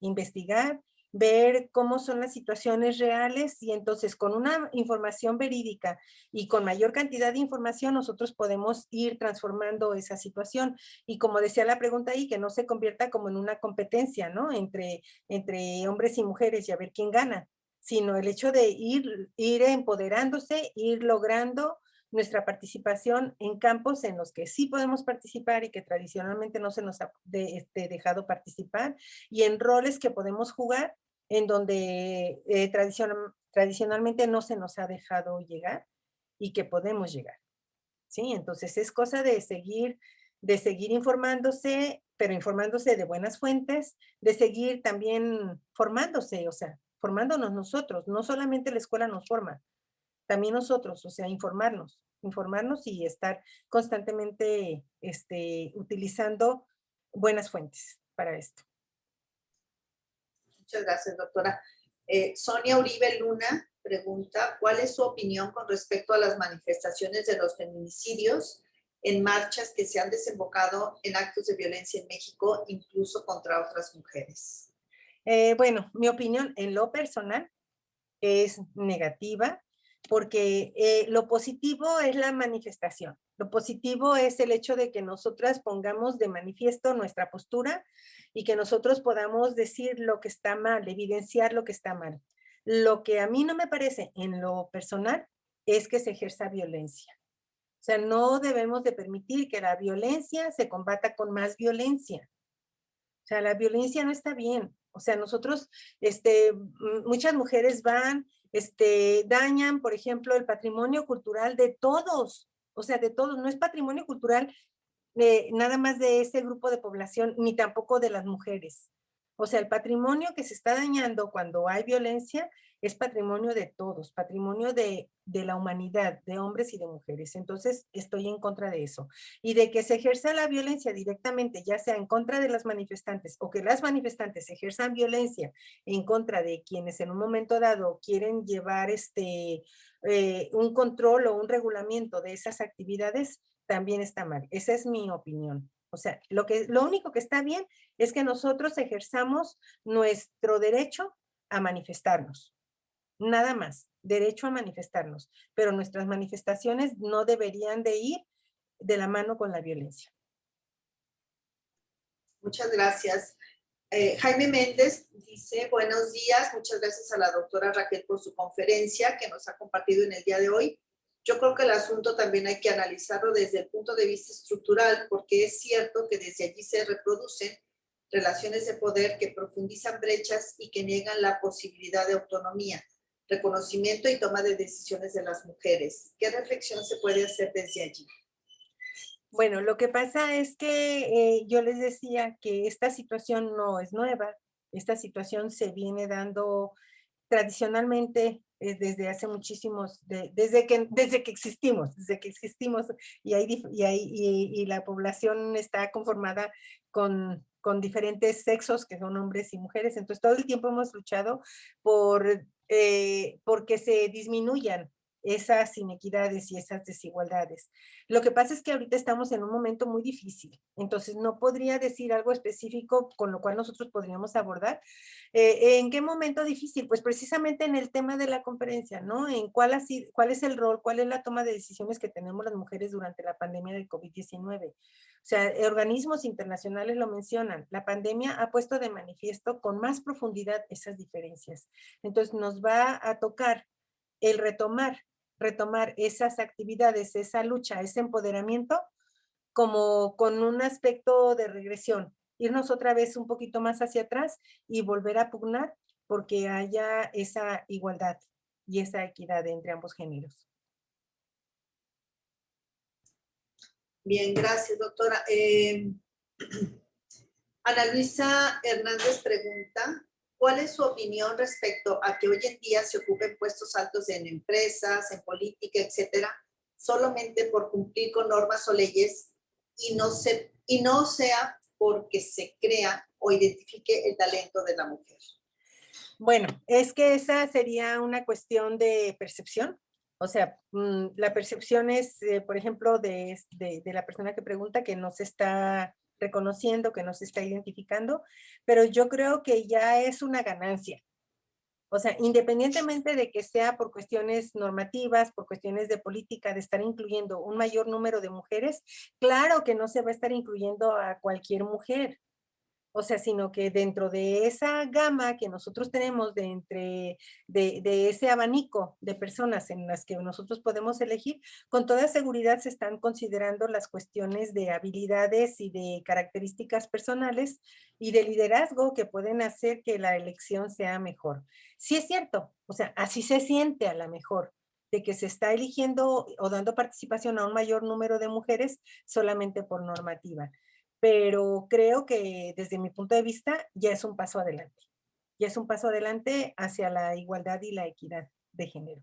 investigar, ver cómo son las situaciones reales y entonces con una información verídica y con mayor cantidad de información nosotros podemos ir transformando esa situación. Y como decía la pregunta ahí, que no se convierta como en una competencia, ¿no? Entre hombres y mujeres y a ver quién gana, sino el hecho de ir empoderándose, ir logrando nuestra participación en campos en los que sí podemos participar y que tradicionalmente no se nos ha dejado participar, y en roles que podemos jugar en donde tradicionalmente no se nos ha dejado llegar y que podemos llegar. ¿Sí? Entonces es cosa de seguir informándose, pero informándose de buenas fuentes, de seguir también formándose, o sea, formándonos nosotros, no solamente la escuela nos forma, también nosotros, o sea, informarnos y estar constantemente utilizando buenas fuentes para esto. Muchas gracias, doctora. Sonia Uribe Luna pregunta, ¿cuál es su opinión con respecto a las manifestaciones de los feminicidios en marchas que se han desembocado en actos de violencia en México, incluso contra otras mujeres? Bueno, mi opinión en lo personal es negativa, porque lo positivo es la manifestación. Lo positivo es el hecho de que nosotras pongamos de manifiesto nuestra postura y que nosotros podamos decir lo que está mal, evidenciar lo que está mal. Lo que a mí no me parece en lo personal es que se ejerza violencia. O sea, no debemos de permitir que la violencia se combata con más violencia. O sea, la violencia no está bien. O sea, nosotros, muchas mujeres van, dañan, por ejemplo, el patrimonio cultural de todos. O sea, de todos. No es patrimonio cultural nada más de ese grupo de población, ni tampoco de las mujeres. O sea, el patrimonio que se está dañando cuando hay violencia es patrimonio de todos, patrimonio de la humanidad, de hombres y de mujeres. Entonces, estoy en contra de eso. Y de que se ejerza la violencia directamente, ya sea en contra de las manifestantes o que las manifestantes ejerzan violencia en contra de quienes en un momento dado quieren llevar un control o un regulamiento de esas actividades, también está mal. Esa es mi opinión. O sea, lo único que está bien es que nosotros ejerzamos nuestro derecho a manifestarnos. Nada más, derecho a manifestarnos. Pero nuestras manifestaciones no deberían de ir de la mano con la violencia. Muchas gracias. Jaime Méndez dice, buenos días, muchas gracias a la doctora Raquel por su conferencia que nos ha compartido en el día de hoy. Yo creo que el asunto también hay que analizarlo desde el punto de vista estructural, porque es cierto que desde allí se reproducen relaciones de poder que profundizan brechas y que niegan la posibilidad de autonomía, reconocimiento y toma de decisiones de las mujeres. ¿Qué reflexión se puede hacer desde allí? Bueno, lo que pasa es que yo les decía que esta situación no es nueva. Esta situación se viene dando tradicionalmente desde hace muchísimos, desde que existimos y la población está conformada con diferentes sexos que son hombres y mujeres. Entonces todo el tiempo hemos luchado por que se disminuyan esas inequidades y esas desigualdades. Lo que pasa es que ahorita estamos en un momento muy difícil, entonces no podría decir algo específico con lo cual nosotros podríamos abordar. ¿En qué momento difícil? Pues precisamente en el tema de la conferencia, ¿no? En cuál es el rol, cuál es la toma de decisiones que tenemos las mujeres durante la pandemia del COVID-19. O sea, organismos internacionales lo mencionan. La pandemia ha puesto de manifiesto con más profundidad esas diferencias. Entonces nos va a tocar el retomar esas actividades, esa lucha, ese empoderamiento, como con un aspecto de regresión, irnos otra vez un poquito más hacia atrás y volver a pugnar porque haya esa igualdad y esa equidad entre ambos géneros. Bien, gracias, doctora. Ana Luisa Hernández pregunta, ¿cuál es su opinión respecto a que hoy en día se ocupen puestos altos en empresas, en política, etcétera, solamente por cumplir con normas o leyes y no sea porque se crea o identifique el talento de la mujer? Bueno, es que esa sería una cuestión de percepción. O sea, la percepción es, por ejemplo, de la persona que pregunta que no se está reconociendo, que no se está identificando, pero yo creo que ya es una ganancia. O sea, independientemente de que sea por cuestiones normativas, por cuestiones de política, de estar incluyendo un mayor número de mujeres, claro que no se va a estar incluyendo a cualquier mujer. O sea, sino que dentro de esa gama que nosotros tenemos de ese abanico de personas en las que nosotros podemos elegir, con toda seguridad se están considerando las cuestiones de habilidades y de características personales y de liderazgo que pueden hacer que la elección sea mejor. Sí es cierto, o sea, así se siente a la mejor, de que se está eligiendo o dando participación a un mayor número de mujeres solamente por normativa. Pero creo que desde mi punto de vista ya es un paso adelante. Ya es un paso adelante hacia la igualdad y la equidad de género.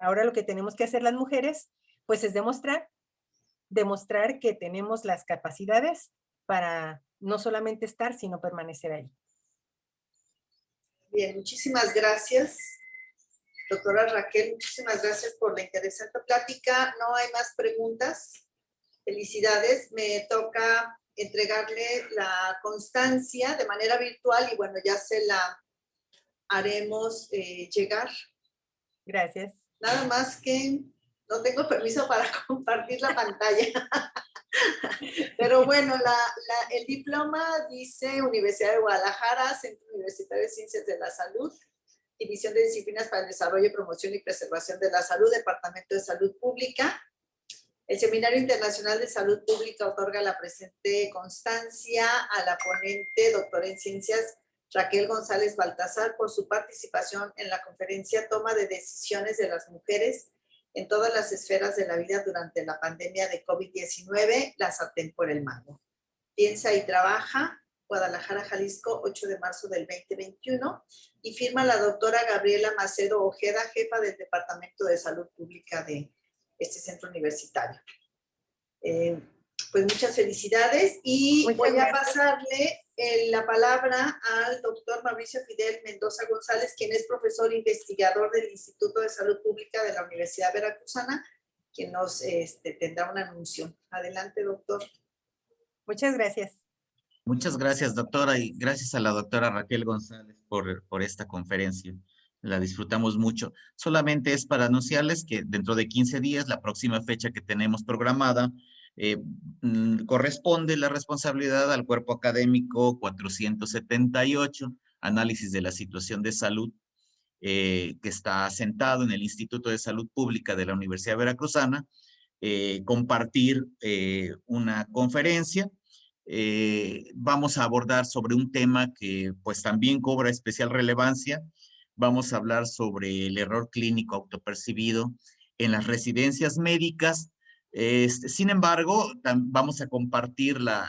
Ahora lo que tenemos que hacer las mujeres, pues es demostrar que tenemos las capacidades para no solamente estar, sino permanecer ahí. Bien, muchísimas gracias, doctora Raquel. Muchísimas gracias por la interesante plática. No hay más preguntas. Felicidades. Me toca entregarle la constancia de manera virtual y bueno, ya se la haremos llegar. Gracias. Nada más que no tengo permiso para compartir la pantalla. Pero bueno, el diploma dice Universidad de Guadalajara, Centro Universitario de Ciencias de la Salud, División de Disciplinas para el Desarrollo, Promoción y Preservación de la Salud, Departamento de Salud Pública. El Seminario Internacional de Salud Pública otorga la presente constancia a la ponente, doctora en Ciencias, Raquel González Baltazar, por su participación en la conferencia Toma de Decisiones de las Mujeres en todas las esferas de la vida durante la pandemia de COVID-19, la sartén por el mango. Piensa y trabaja, Guadalajara, Jalisco, 8 de marzo del 2021, y firma la doctora Gabriela Macedo Ojeda, jefa del Departamento de Salud Pública de este centro universitario. Pues muchas felicidades y voy a pasarle la palabra al doctor Mauricio Fidel Mendoza González, quien es profesor investigador del Instituto de Salud Pública de la Universidad Veracruzana, quien nos tendrá un anuncio. Adelante, doctor. Muchas gracias. Muchas gracias, doctora, y gracias a la doctora Raquel González por esta conferencia. La disfrutamos mucho. Solamente es para anunciarles que dentro de 15 días, la próxima fecha que tenemos programada, corresponde la responsabilidad al cuerpo académico 478, análisis de la situación de salud, que está asentado en el Instituto de Salud Pública de la Universidad Veracruzana, compartir una conferencia. Vamos a abordar sobre un tema que pues también cobra especial relevancia. Vamos a hablar sobre el error clínico autopercibido en las residencias médicas. Sin embargo, vamos a compartir la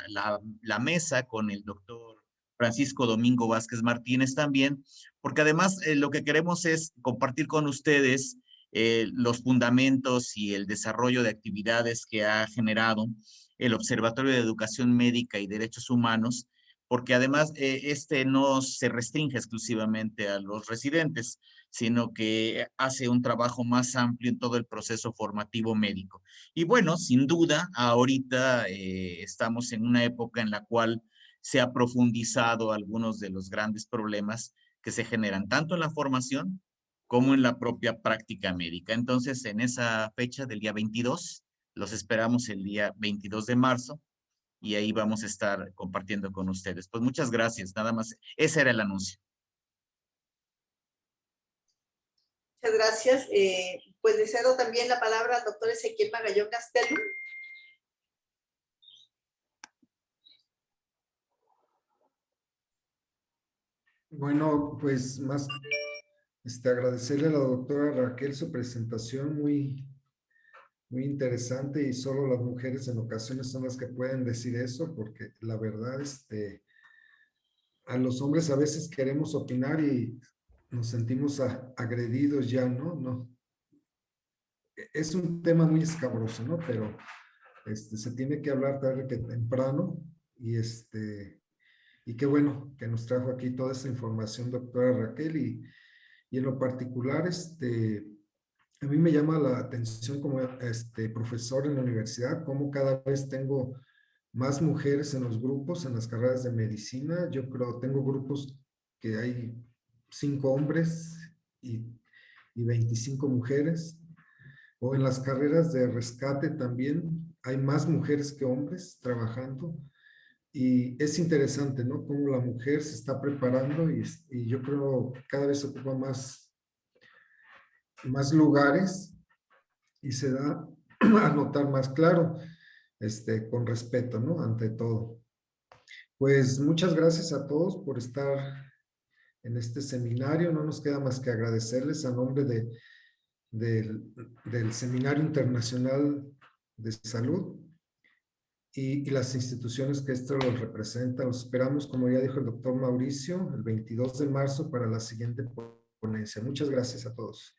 mesa con el doctor Francisco Domingo Vázquez Martínez también, porque además lo que queremos es compartir con ustedes los fundamentos y el desarrollo de actividades que ha generado el Observatorio de Educación Médica y Derechos Humanos, porque además no se restringe exclusivamente a los residentes, sino que hace un trabajo más amplio en todo el proceso formativo médico. Y bueno, sin duda, ahorita estamos en una época en la cual se ha profundizado algunos de los grandes problemas que se generan tanto en la formación como en la propia práctica médica. Entonces, en esa fecha del día 22, los esperamos el día 22 de marzo y ahí vamos a estar compartiendo con ustedes. Pues muchas gracias, nada más, ese era el anuncio. Muchas gracias. Pues le cedo también la palabra al doctor Ezequiel Magallón Gastelum. Bueno, pues más agradecerle a la doctora Raquel su presentación, muy interesante, y solo las mujeres en ocasiones son las que pueden decir eso, porque la verdad, a los hombres a veces queremos opinar y nos sentimos agredidos ya, ¿no? No. Es un tema muy escabroso, ¿no? Pero se tiene que hablar tarde que temprano, y y qué bueno que nos trajo aquí toda esa información, doctora Raquel, y en lo particular, a mí me llama la atención como profesor en la universidad, cómo cada vez tengo más mujeres en los grupos, en las carreras de medicina. Yo creo, tengo grupos que hay 5 hombres y 25 mujeres, o en las carreras de rescate también hay más mujeres que hombres trabajando. Y es interesante, ¿no? Cómo la mujer se está preparando, y yo creo cada vez se ocupa más lugares, y se da a notar más claro, con respeto, ¿no? Ante todo. Pues muchas gracias a todos por estar en este seminario. No nos queda más que agradecerles a nombre del Seminario Internacional de Salud y las instituciones que esto los representan. Los esperamos, como ya dijo el doctor Mauricio, el 22 de marzo para la siguiente ponencia. Muchas gracias a todos.